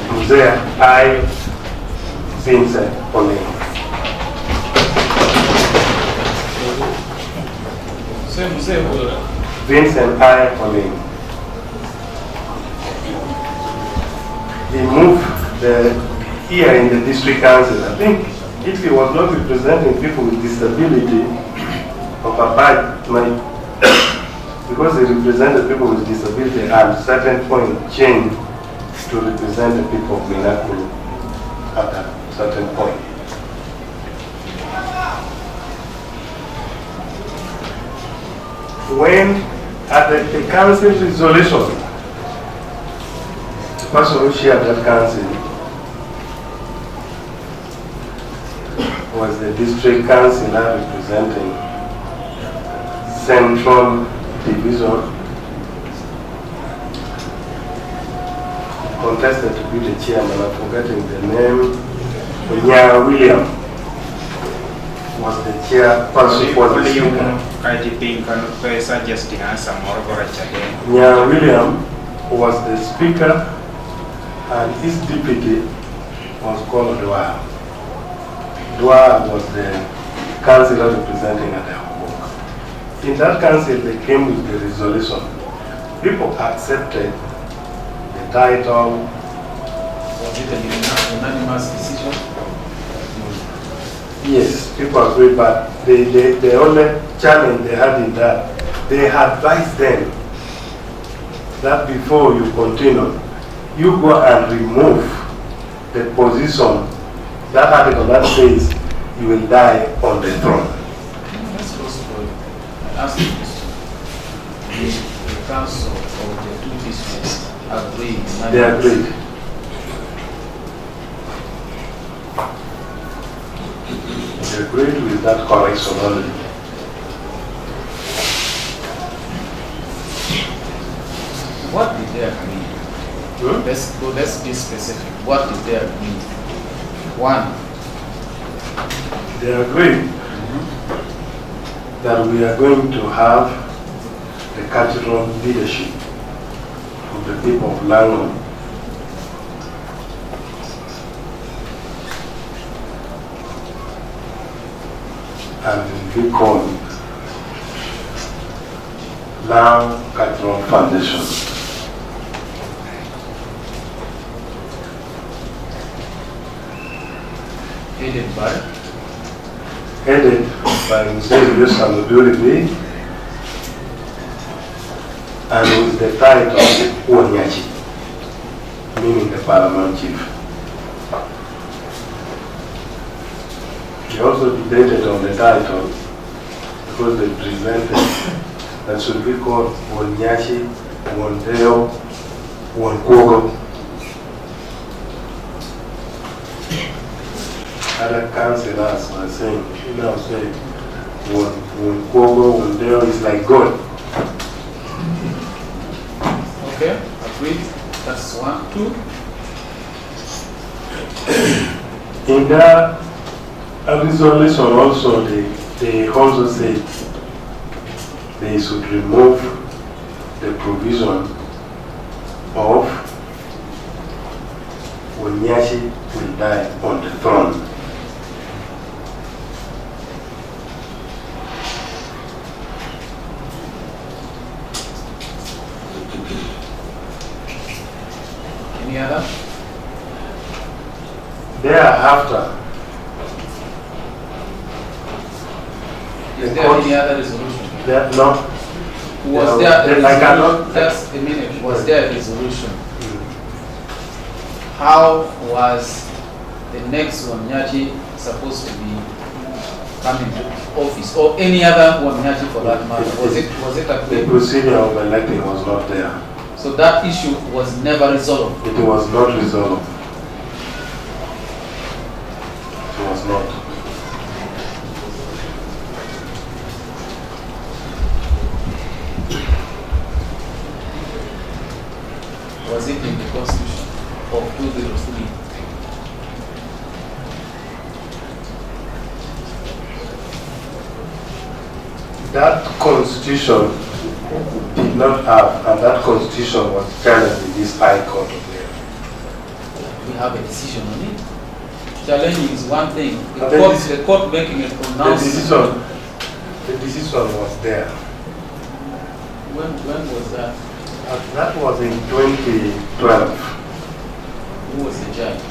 Mzee I. Vincent Oling. Vincent I. Oling. He moved here in the district council. I think if he was not representing people with disability of a bad mind, because he represented people with disability at a certain point changed to represent the people of Minakuru at a certain point. When at the council resolution, the person who shared that council was the district councillor representing Central Division, contested to be the chairman. I'm forgetting the name. Nya William was the chairperson for the speaker. Nya William was the speaker, and his deputy was called Dwa. Dwa was the councillor representing at the work. In that council, they came with the resolution. People accepted the title. Was it an unanimous decision? Yes, people agreed, but the only challenge they had in that, they advised them that before you continue, you go and remove the position, that article that says you will die on the throne. Let's go slowly. I asked you this. The council of the 2 districts agreed. They agreed. They agreed with that correction only. What did they agree? Let's be specific. What did they agree? 1. They agreed that we are going to have the cultural leadership of the people of Lango. And we call it Lango Cultural Foundation. Headed by? Headed by Mzee Yusuf Muduribi and with the title Uonyachi, meaning the paramount chief. They also debated on the title because they presented that should be called Uonyachi, Uondeo, Uonkogo. Other councillors were saying, say, Uonkogo, Uondeo is like God. Okay, agreed. That's 1, 2. In that resolution also, they also said they should remove the provision of Onyashi will die on the throne. Any other? Thereafter, Is there any other resolution? no. Was there a I cannot. just a minute, was there a resolution? How was the next Wanyachi supposed to be coming to office, or any other Wanyachi for that matter? Was it The agreed? procedure of electing was not there. So that issue was never resolved. It was not resolved. It was not. Was it in the Constitution of 2003? That constitution did not have, and that constitution was challenged in this High Court of there. We have a decision on it. Challenging is one thing. But The court making a The pronouncement. decision was there. When was that? That was in 2012. Who was the judge?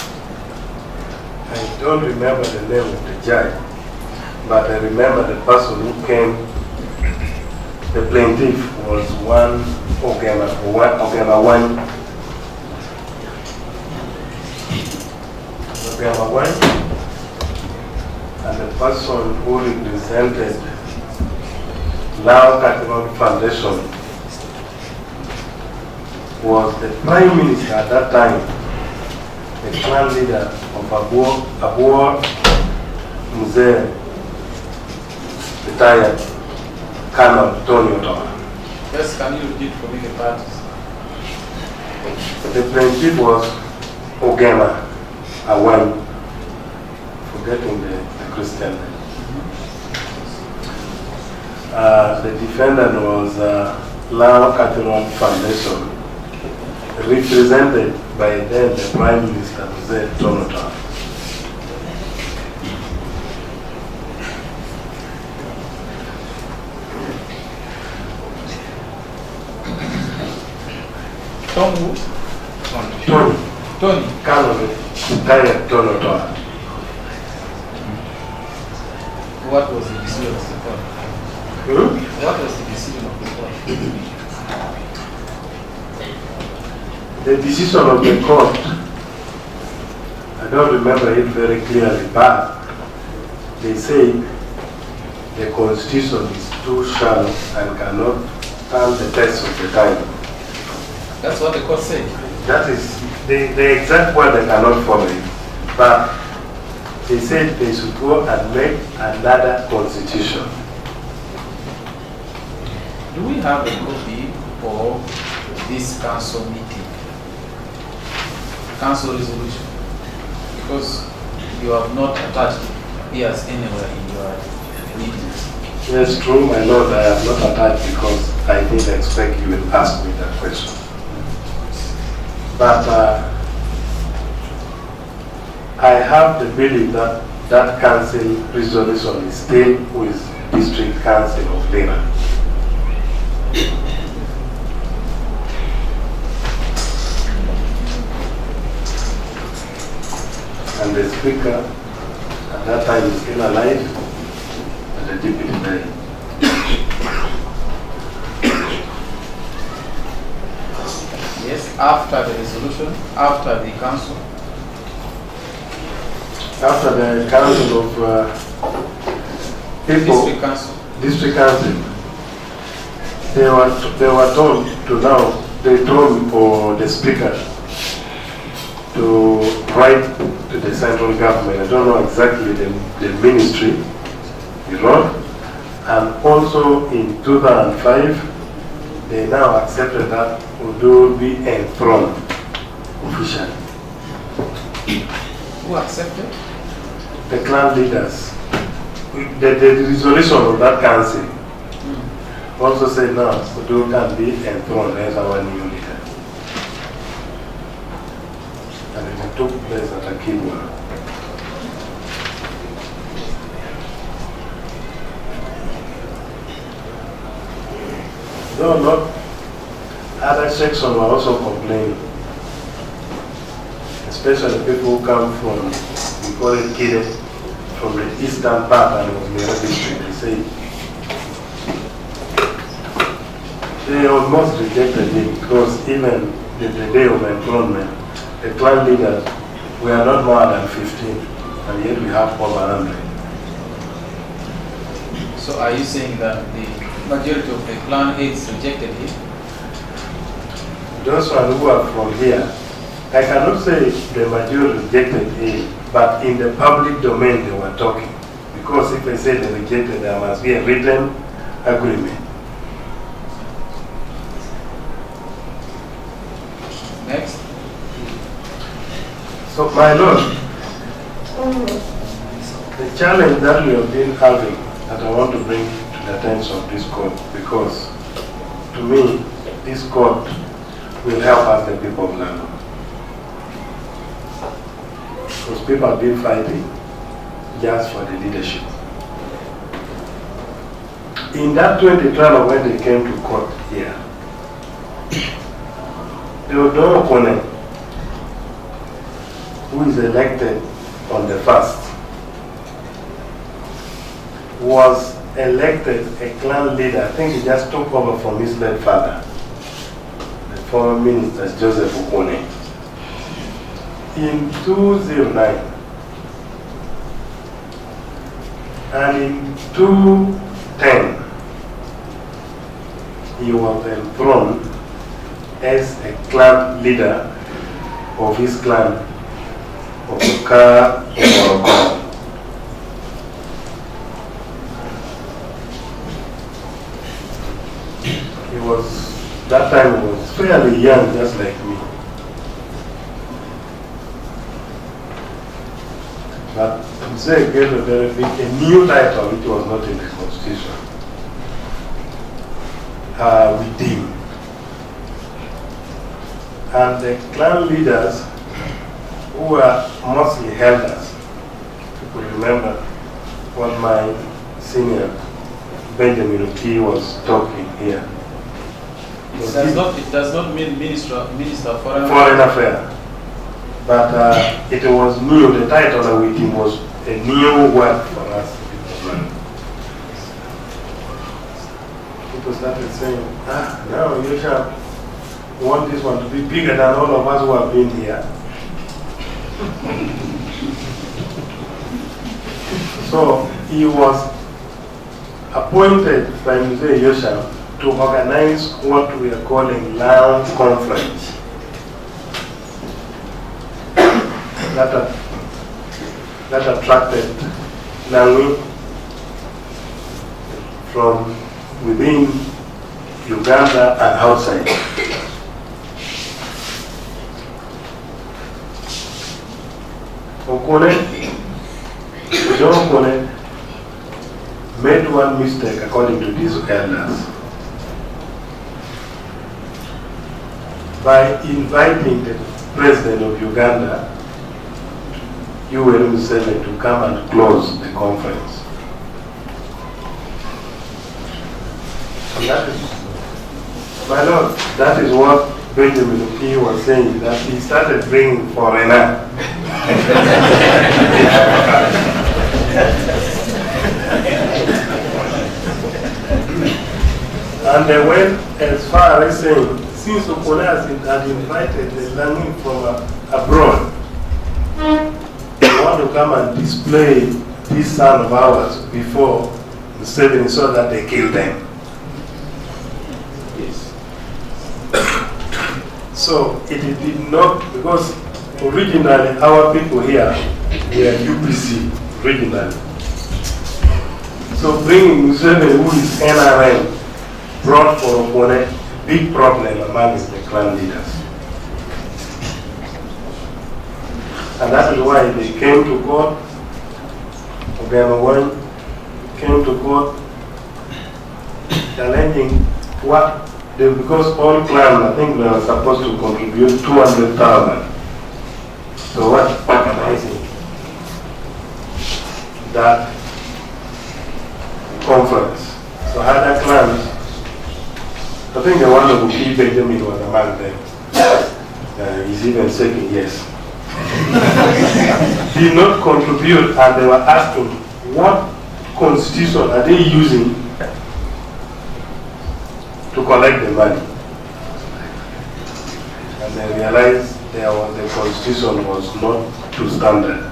I don't remember the name of the judge, but I remember the person who came. The plaintiff was one Ogema One. Ogema One, and the person who represented Lango Catholic Foundation was the Prime Minister at that time, the clan leader of Abuo Mzee, retired Colonel Tony Otoa. Yes, can you repeat for me the parties? The plaintiff was Ogema Awan, forgetting the Christian name. The defendant was Lango Catholic Foundation, represented by then the Prime Minister, Mzee Tony Otoa. Tom who? Tony. Colonel retired Tony Otoa. What was the decision of the court? What was the decision of the court? The decision of the court, I don't remember it very clearly, but they say the constitution is too shallow and cannot stand the test of the time. That's what the court said. That is the exact word. They cannot follow it. But they said they should go and make another constitution. Do we have a copy of this council meeting? Council resolution? Because you have not attached it here anywhere in your meetings. Yes, true, my lord, I have not attached because I didn't expect you would ask me that question. But I have the belief that that council resolution is still with District Council of Lena. And the speaker at that time is still alive. the deputy mayor. Yes, after the resolution, after the council. After the council of people, District council. they were told to now, they told for the speaker to write to the central government. I don't know exactly the ministry he wrote. And also in 2005, they now accepted that Udo be enthroned officially. Who accepted? The clan leaders. The resolution of that council also said now Udo can be enthroned as our new leader. And it took place at Akibwa. No, not other sections were also complaining, especially people who come from, we call it Kide, from the eastern part and of the district. They say they almost rejected it because even the day of enthronement, the clan leaders were not more than 15, and yet we have over 100. So are you saying that the majority of the clan heads rejected it? Those who are from here, I cannot say the majority rejected it, but in the public domain they were talking. Because if I say they rejected, there must be a written agreement. Next. So, my Lord, the challenge that we have been having, that I want to bring to the attention of this court, because to me, this court will help us, the people of Lango. Because people have been fighting just for the leadership. In that 2012, when they came to court here, there was no opponent who is elected on the 1st was elected a clan leader. I think he just took over from his late father, the former minister Joseph Okone. In 2009 and in 2010, he was enthroned as a clan leader of his clan of Oka Morocco. He was, that time he was fairly young, just like me. But Mzee gave a very big, a new title which was not in the constitution. With him. And the clan leaders who were mostly elders, people remember what my senior Benjamin Oki was talking here. It does not mean Minister of Foreign Affairs. But it was new, the title with him was a new word for us. People started saying, now you shall want this one to be bigger than all of us who have been here. So he was appointed by Mzee Yosha to organize what we are calling Lango Conference. That attracted Lango from within Uganda and outside. John Okone made one mistake according to these elders. By inviting the president of Uganda, Yoweri Museveni, to come and close the conference. And that is, my Lord, that is what Benjamin Oki was saying, that he started bringing foreigner. And they went as far as saying, since Okone had invited the Lango from abroad, they want to come and display this son of ours before the 70 so that they kill them. Yes. So it did not, because originally our people here were UPC, originally. So bringing Museveni, who is NRM, brought for Okone big problem amongst the clan leaders. And that is why they came to court. Obiano came to court challenging what they, because all clans, I think, they were supposed to contribute 200,000. So what organizing that conference. So other clans, I think the one of Buki Benjamin was among them. He's even saying yes. Did not contribute, and they were asking what constitution are they using to collect the money. And they realized the constitution was not to standard.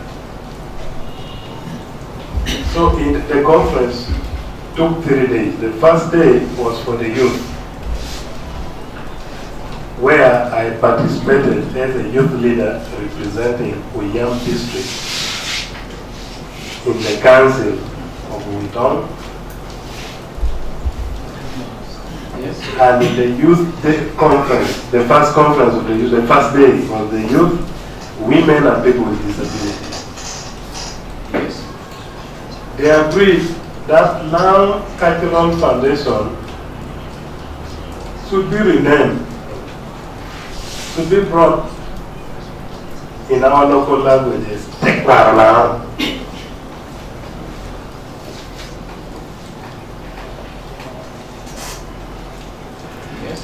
So in the conference took 3 days. The first day was for the youth, where I participated as a youth leader representing Uyam district in the council of Wunton. Yes. And in the youth conference, the first conference of the youth, the first day was the youth, women and people with disabilities. Yes. They agreed that now Cultural Foundation should be renamed, should be brought in our local languages. Yes.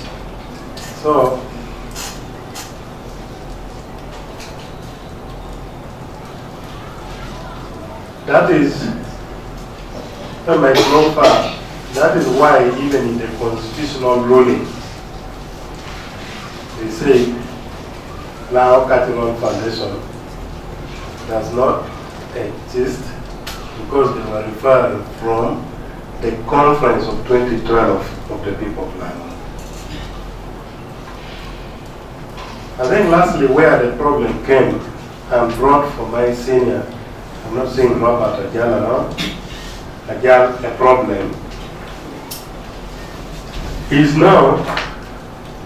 So that is that is why even in the constitutional ruling they say now Cultural Foundation does not exist because they were referring from the conference of 2012 of the people of Lango. I think lastly where the problem came and brought for my senior, I'm not saying Robert Ajala now, a problem is now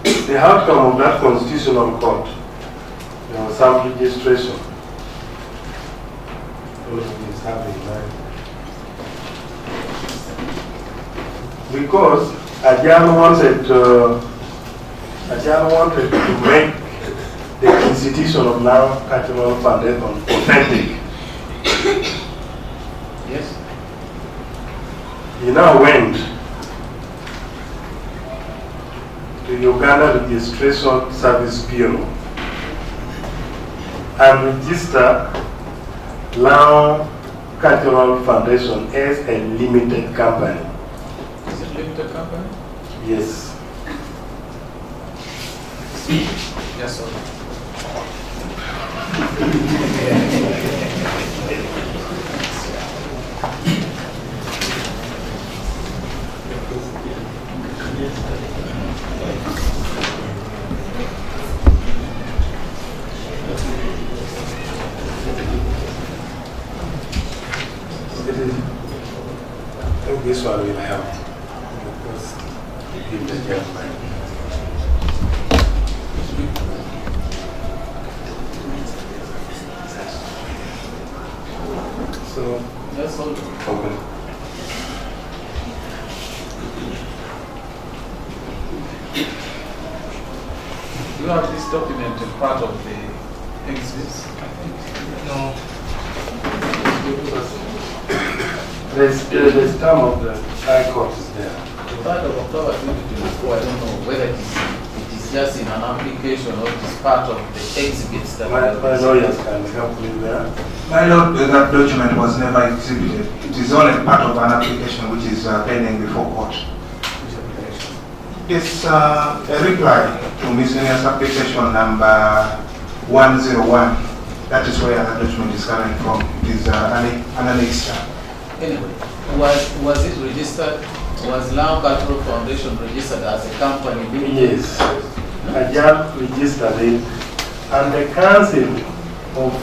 the outcome of that constitutional court. There was some registration. It's happening now. Because Ajala wanted to make the institution of now Cultural Foundation authentic. Yes. He now went to Uganda Registration Service Bureau and register Lango Cultural Foundation as a limited company. Is it limited company? Yes. Yes, sir. I think this one will help because it gives the young mind. So, That's all. okay. Do you have this document as part of the exhibits? No. The stamp of the High Court is there. The 3rd of October 2024, I don't know whether it is just in an application or it is part of the exhibits that My lawyers can help me there. My lord, that document was never exhibited. It is only part of an application which is pending before court. Which application? There's a reply to miscellaneous application number 101. That is where the document is coming from. It is an annexure. Anyway, was it registered? Was Lango Cultural Foundation registered as a company? Yes, I just registered it, and the council of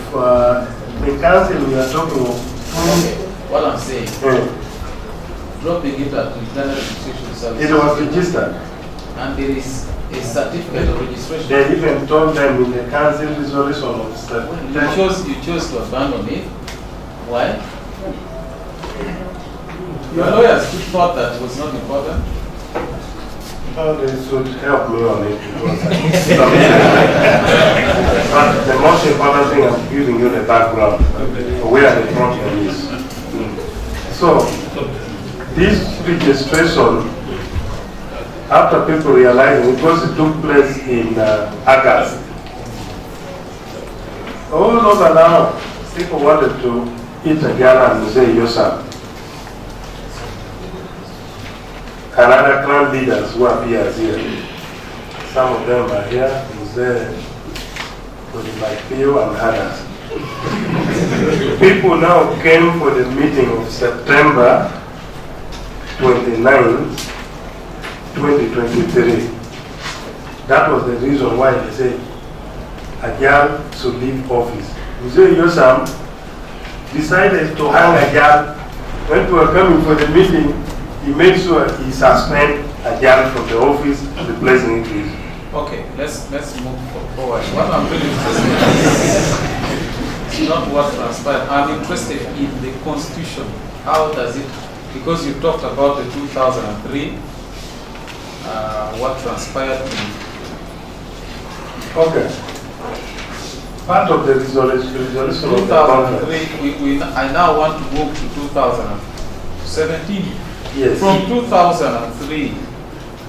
the council we are talking of. Okay, what I'm saying, dropping it at the Internal Registration Service. It was registered. And there is a certificate of registration. They even told them in the council resolution of You chose to abandon it. Why? Your lawyers thought that was not important. Oh, they should help me on it because but the most important thing I'm giving you the background where the problem is. So this registration, after people realizing, because it took place in August, all over now, people wanted to eat a gala and say yourself. And other clan leaders who appear here. Some of them are here, Mzee, like Theo and others. People now came for the meeting of September 29th, 2023. That was the reason why they said a girl should leave office. Mzee Yosam decided to hang a girl. When we were coming for the meeting, he made sure he suspended a girl from the office, replacing it with. Okay, let's move forward. What I'm really interested in is not what transpired. I'm interested in the Constitution. How does it? Because you talked about the 2003. What transpired? Okay. Part of the resolution of the 2003. I now want to move to 2017. Yes. From 2003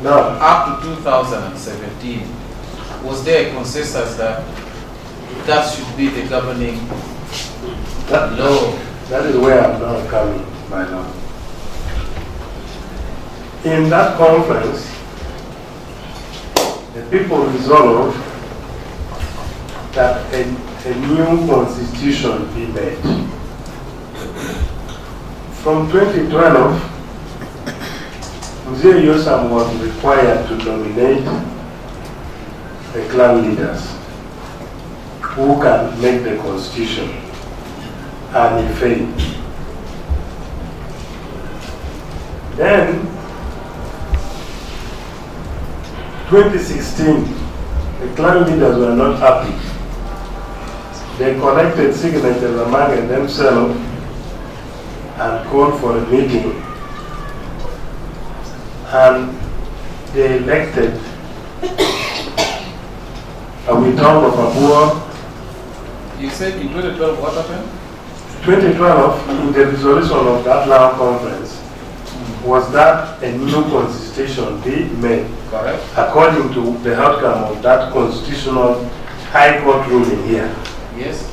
now up to 2017, was there a consensus that that should be the governing law? That is where I'm now coming by now. In that conference, the people resolved that a new constitution be made. From 2012, Mzee Yosam was required to nominate the clan leaders who can make the constitution, and he failed. Then, 2016, the clan leaders were not happy. They collected signatures among themselves and called for a meeting. And they elected a withdrawal of Abua. You said in 2012 what happened? 2012, in the resolution of that Lango conference, was that a new constitution be made. Correct. According to the outcome of that constitutional high court ruling here. Yes.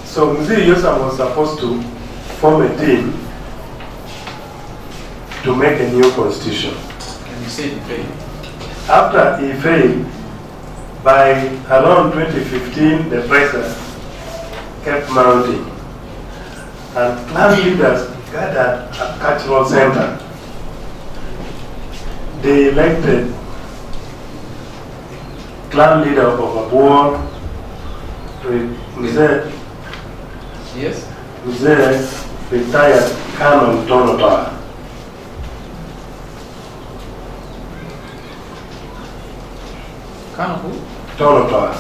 So Mzee Yosam was supposed to form a team to make a new constitution. And you said he failed. After he failed, by around 2015, the pressure kept mounting. And clan leaders gathered at Cultural Center. They elected clan leader of Abua, Yes. retired Canon Tonota. Canon who? Tonota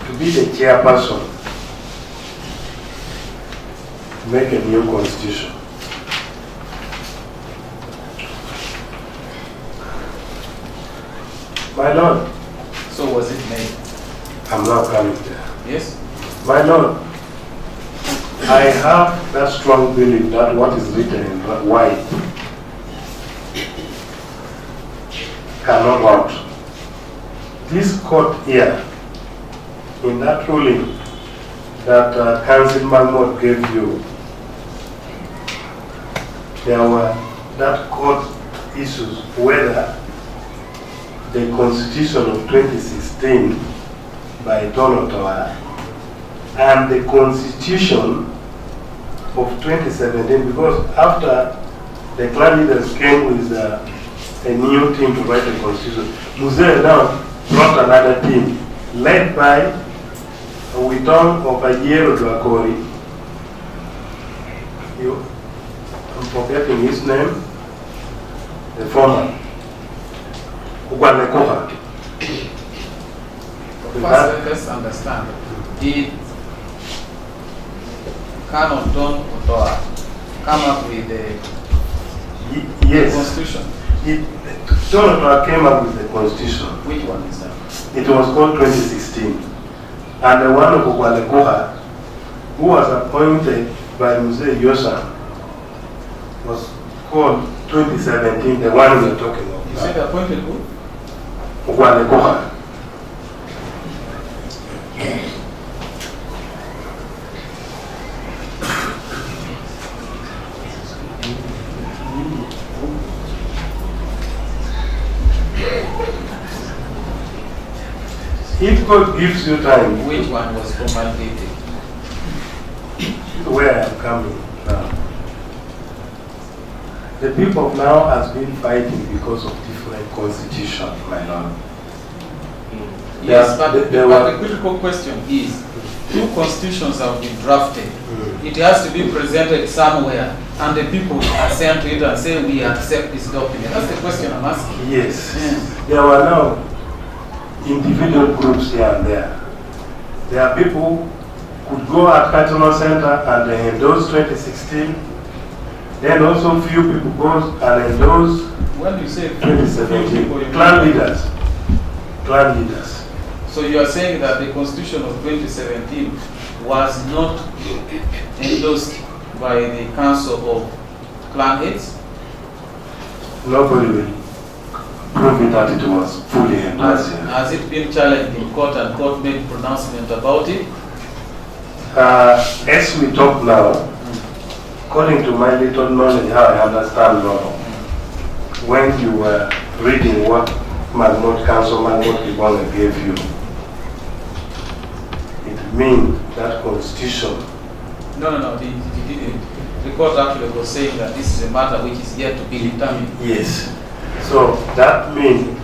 to be the chairperson to make a new constitution. My Lord. So was it made? I'm now coming there. Yes. My Lord, I have that strong belief that what is written in white cannot out. This court here, in that ruling that Council Mahmoud gave you, there were that court issues whether the Constitution of 2016 by Tonotoa and the Constitution of 2017, because after the clan leaders came with a new team to write the Constitution, Muzee now brought another team led by Witon Opajero Dwakori. I'm forgetting his name, the former. Ugwanekoha. First, let's understand. Did Canon Don Otoa come up with the Yes. Constitution? Tonotoa came up with the Constitution. Which one is that? It was called 2016. And the one of Ugwanekoha, who was appointed by Mzee Yosha, was called 2017, the one we're talking about. You said appointed who? Ugwanekoha. If God gives you time, Which one was promulgated? where I'm coming now. The people of now has been fighting because of different constitutions, my lord. Yes, There- but there but were- the critical question is, two constitutions have been drafted. Mm. It has to be presented somewhere, and the people assent to it and say, we accept this document. That's the question I'm asking. Yes. Yes. There were now individual groups here and there. There are people who could go at Cultural Center and they endorse 2016. Then also few people go and endorse When you say few 2017. people, you Clan mean- leaders. Clan leaders. So you are saying that the Constitution of 2017 was not endorsed by the Council of Clan Heads? Nobody will prove it that it was fully endorsed. Has it been challenged in court and court made pronouncement about it? As we talk now, according to my little knowledge, how I understand law, when you were reading what Magmut Council, Magmut Kibonga gave you, it means that constitution. No, he didn't. The court actually was saying that this is a matter which is yet to be determined. Yes. So that means,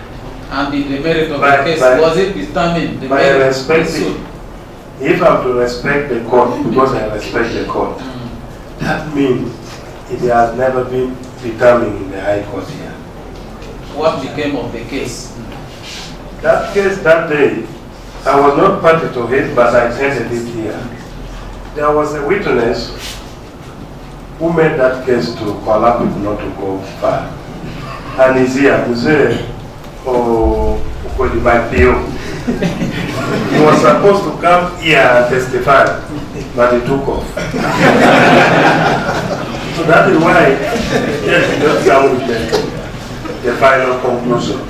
And in the merit of By- the case, by- was it determined? The by merit respecting, suit? if I'm to respect the court, because I respect the court, that means it has never been determined in the High Court here. What became of the case? That case that day, I was not party to it, but I attended it here. There was a witness who made that case to call up people not to go far. And he's here to say, oh, my deal. He was supposed to come here and testify, but he took off. So that is why, yes, he just come with the final conclusion.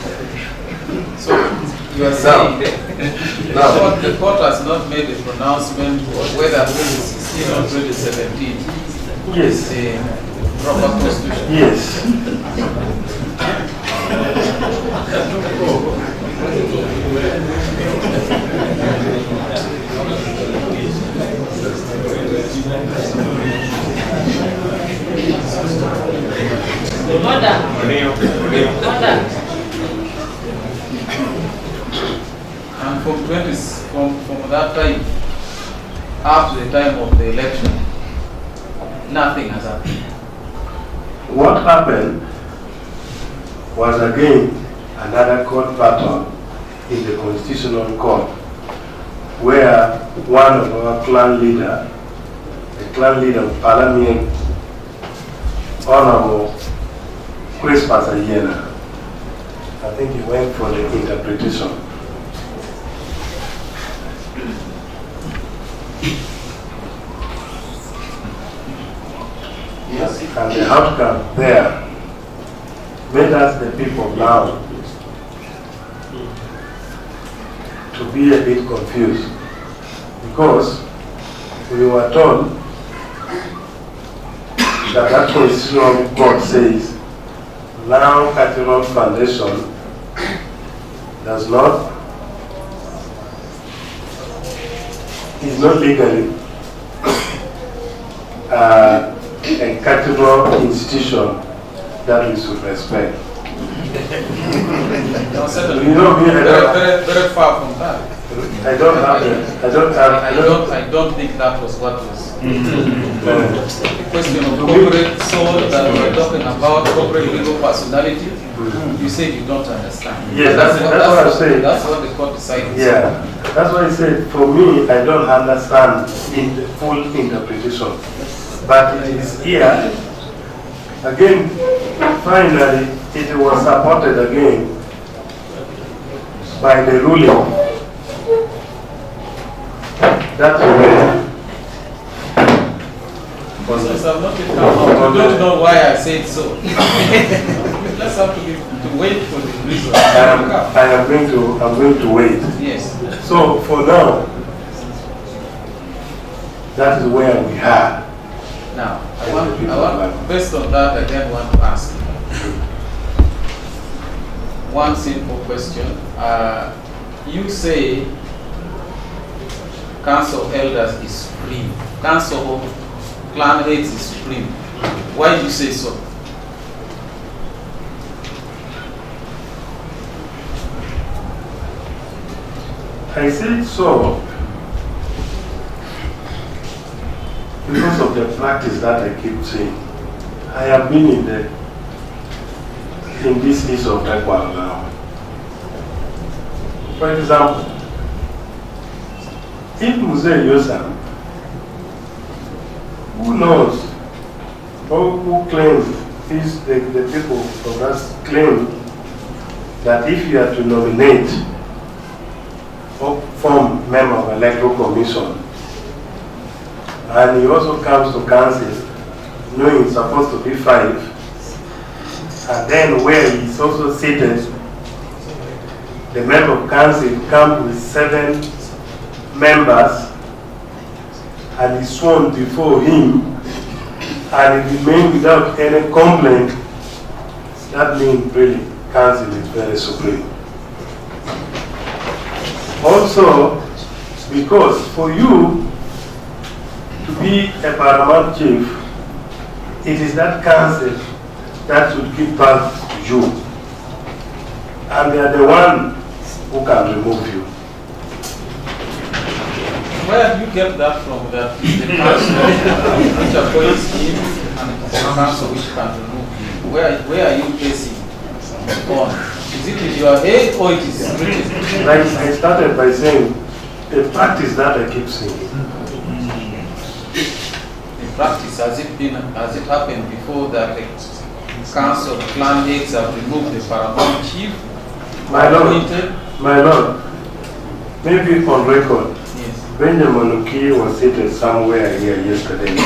So you are saying the court has not made a pronouncement whether 2016 or 2017 Yes. is a proper constitution. Yes. And from that time up to the time of the election, nothing has happened. What happened was again another court battle in the Constitutional Court where one of our clan leader, the clan leader of Parliament, Honorable Chris Pasayena, I think he went for the interpretation. Yes. And the outcome there made us, the people now, to be a bit confused because we were told that Constitutional Court says Lango Cultural Foundation is not legally a cultural institution that we should respect. No, certainly. You know me, very far from that. I don't think that was what was the question of corporate soul that we're talking about, corporate legal personality. You said you don't understand. Yes, that's what I'm saying. That's what the court decided. Yeah, that's why I said, for me, I don't understand in the full interpretation. But it is here. Again, finally, it was supported again by the ruling that Business have not yet come out. You don't know why I said so. Let's have to wait for the reason. I'm going to wait. Yes. So for now, that is where we are. Now, I want, based on that, I then want to ask one simple question. You say Council of Elders is supreme. Council of Clan Heads is supreme. Why do you say so? I said so because of the practice that I keep saying. I have been in this issue of Taekwondo now. For example, if Mzee Yosam, who knows, or who claims, the people of us claim that if you are to nominate or form member of electoral commission, and he also comes to council knowing it's supposed to be 5, and then where he's also seated, the member of council comes with 7 members and is sworn before him and he remains without any complaint, that means really council is very supreme. Also, because for you to be a paramount chief, it is that council that should give birth to you. And they are the one who can remove you. Where have you get that from? That the council which appoints him and the council which can remove him? Where are you basing on? Is it in your head or it is written? Like I started by saying, the practice that I keep saying. In practice, has it happened before that the council of clan heads have removed the paramount chief? My Lord, maybe on record, Benjamin Oki was seated somewhere here yesterday,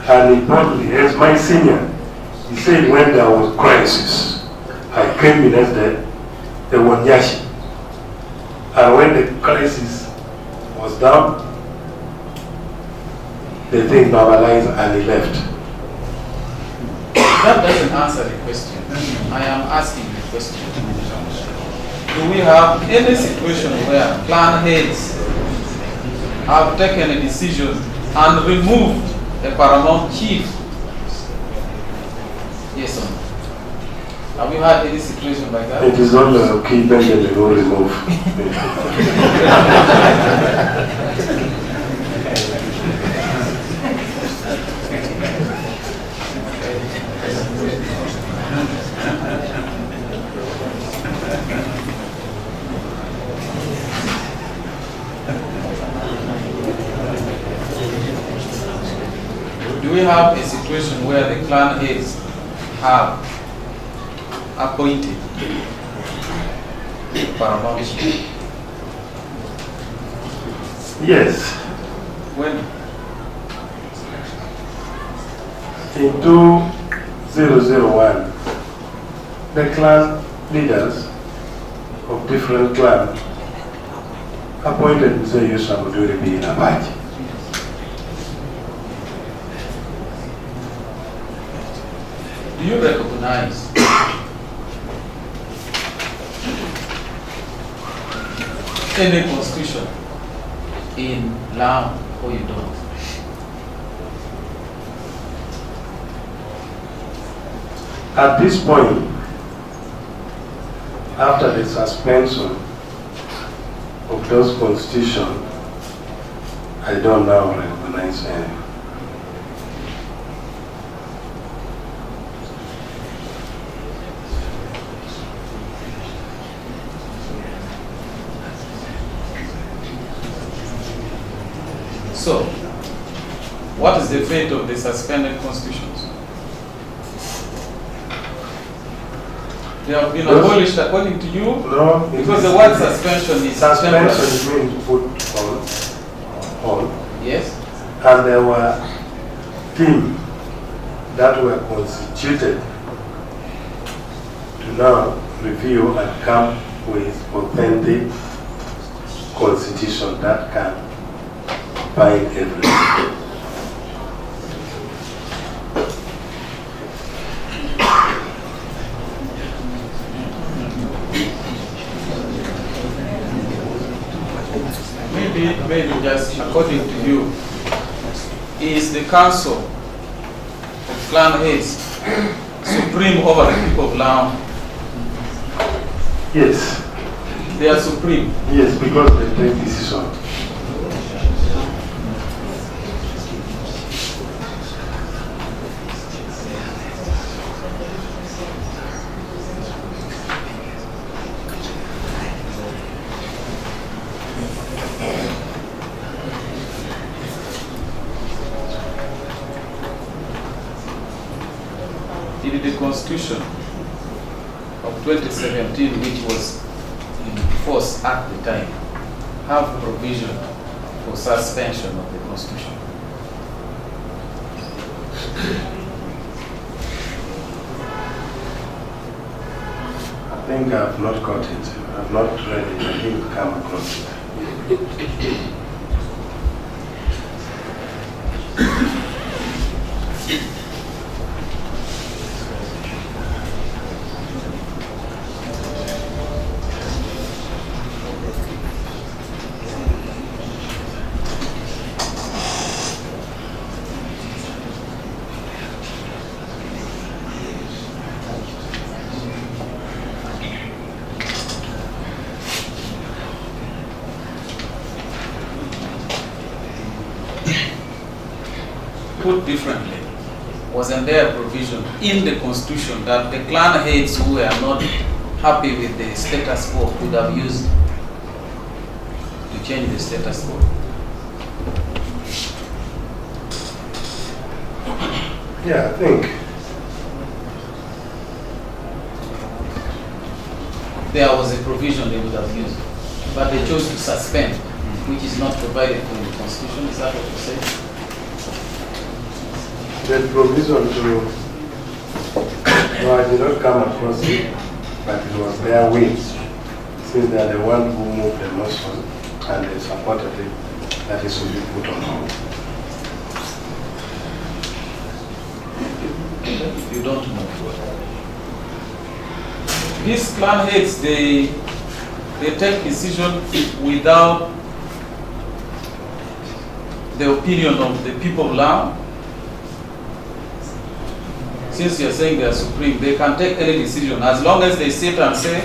and he probably, as my senior, he said when there was crisis, I came in as the Wanyashi, and when the crisis was down, the thing normalized and he left. That doesn't answer the question. I am asking the question. Do we have any situation where clan heads have taken a decision and removed a paramount chief? Yes or no? Have you had any situation like that? It is only a key Benjamin who remove. Do we have a situation where the clan heads have appointed paramount chief? Yes. When? In 2001, the clan leaders of different clans appointed Mzee Yusuf Muduribi in Abaji. Do you recognize any constitution in Lango or you don't? At this point, after the suspension of those constitutions, I don't now recognize any. So, what is the fate of the suspended constitutions? They have been abolished according to you? No, Because the word suspension is suspension temporary. means put on. Yes? And there were teams that were constituted to now review and come with authentic constitution that can bind everything. Maybe just according to you, is the council of clan heads supreme over the people of Lango? Yes, They are supreme. yes, because they take decision. Did the constitution of 2017, which was in force at the time, have provision for suspension of the constitution? I think I've not got it. I've not read it. I didn't come across it. Put differently, wasn't there a provision in the constitution that the clan heads who were not happy with the status quo could have used to change the status quo? Yeah, I think. There was a provision they would have used, but they chose to suspend, which is not provided for in the constitution. Is that what you say? The provision to, no, I did not come across it, but it was their way, since they are the one who moved the motion and they supported it, that it should be put on hold. You don't know. These clan heads, they take decision without the opinion of the people of Lango. Since you're saying they are supreme, they can take any decision as long as they sit and say,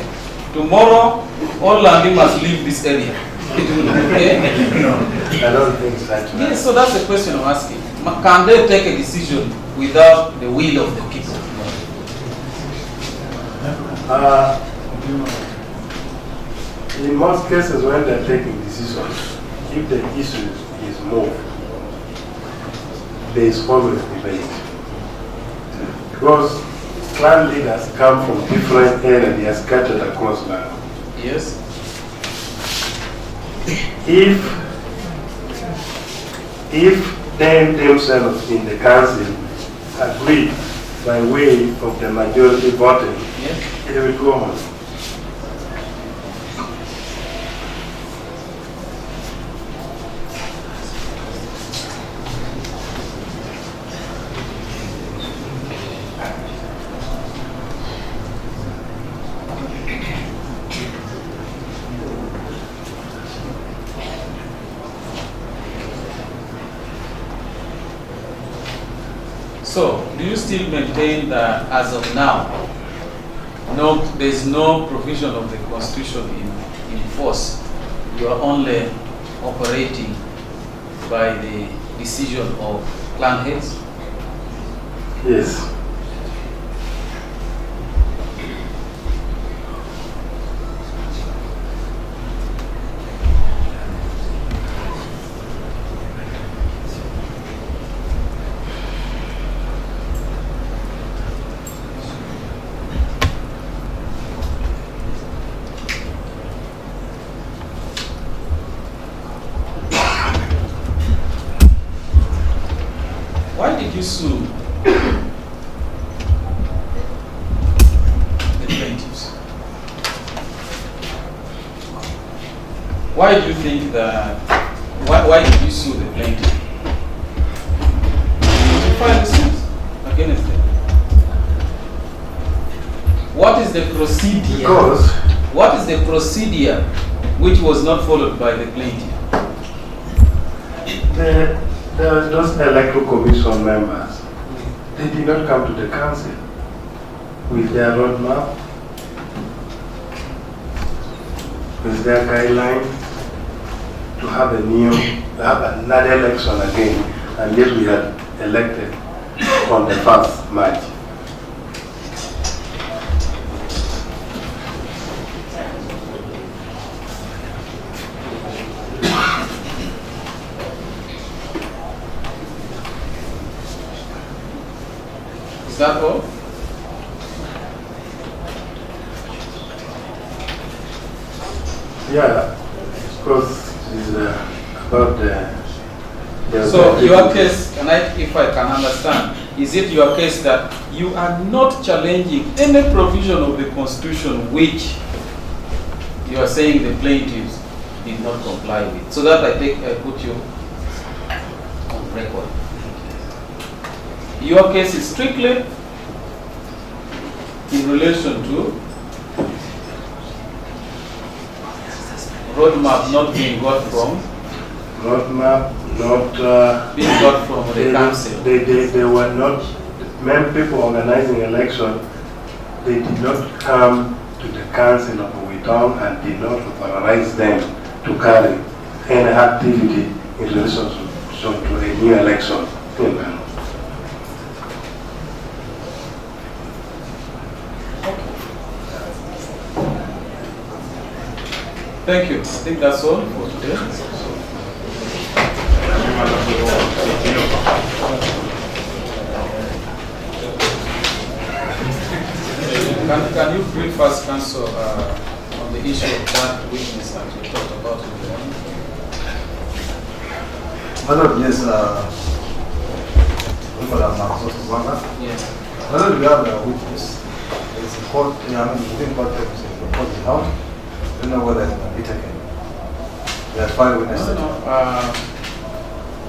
tomorrow all Landi must leave this area. It will be okay. No, I don't think that. Yes, so that's the question I'm asking. Can they take a decision without the will of the people? In most cases, when they're taking decisions, if the issue is moved, there is always debate. Because clan leaders come from different areas, they are scattered across land. Yes. If they themselves in the council agree by way of the majority voting, Yes. it will go on. So, do you still maintain that as of now, there is no provision of the Constitution in force? You are only operating by the decision of clan heads? Yes. Why did you sue the plaintiffs? Why do you think that, why did you sue the plaintiff? Did you file a suit against them? What is the procedure? Because What is the procedure which was not followed by the plaintiff? those electoral commission members, they did not come to the council with their roadmap, with their guideline to have another election again, and yet we had elected on the 1st March. Is that all? Yeah, because it's about the So your case, if I can understand, is it your case that you are not challenging any provision of the Constitution which you are saying the plaintiffs did not comply with? So that I put you on record. Your case is strictly in relation to roadmap not being got from roadmap, not being got from the council. They were not, many people organizing election, they did not come to the council of Witong and did not authorize them to carry any activity in relation to a new election. Thank you. I think that's all for today. Can you brief us, Council, on the issue of that witness that we talked about in the morning? Yes, Yes. whether we have a witness, it's a court, I mean, within court, the court is out. I don't know whether it can be taken. There are 5 witnesses. No.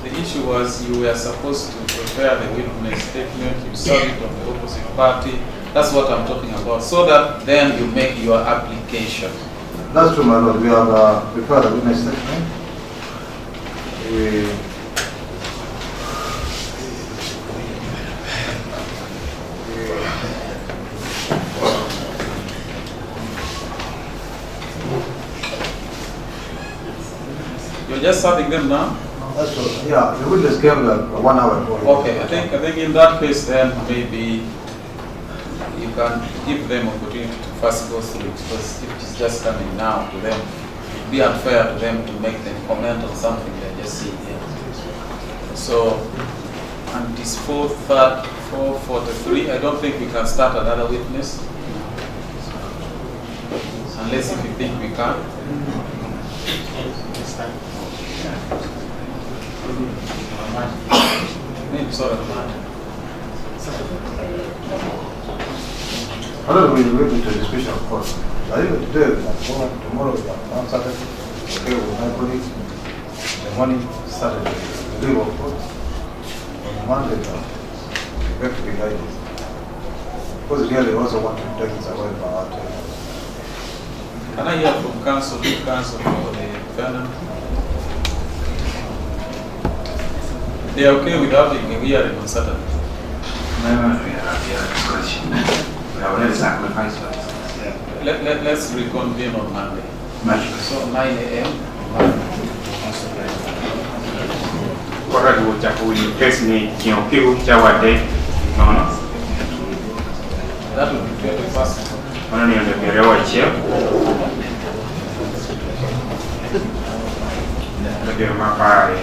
The issue was you were supposed to prepare the witness statement, you serve it on the opposite party. That's what I'm talking about. So that then you make your application. That's true, my lord. We have prepared a witness statement. You're just serving them now? That's true. Yeah, the witness came 1 hour ago. Okay, I think in that case then maybe you can give them opportunity to first go through it, because if it's just coming now to them, it'd be unfair to them to make them comment on something they just see here. So, and it's 4:43. I don't think we can start another witness, unless if you think we can. Sorry. I don't know, we will be to the discussion, of course. I think today, tomorrow, on Saturday, okay, with my colleagues, the morning, Saturday, we leave, of course. On Monday, we have to be guided. Because really, we also want to take this away from our time. Can I hear from council for the defendant? They are okay with having a hearing on Saturday? No, we have discussion. We have already sacrificed what? Let's reconvene on Monday. So 9 a.m. Kwa hiyo utakuwa press ni kiokeo cha wade naona That will be 21st. wana ni ndio cheo ndio mapare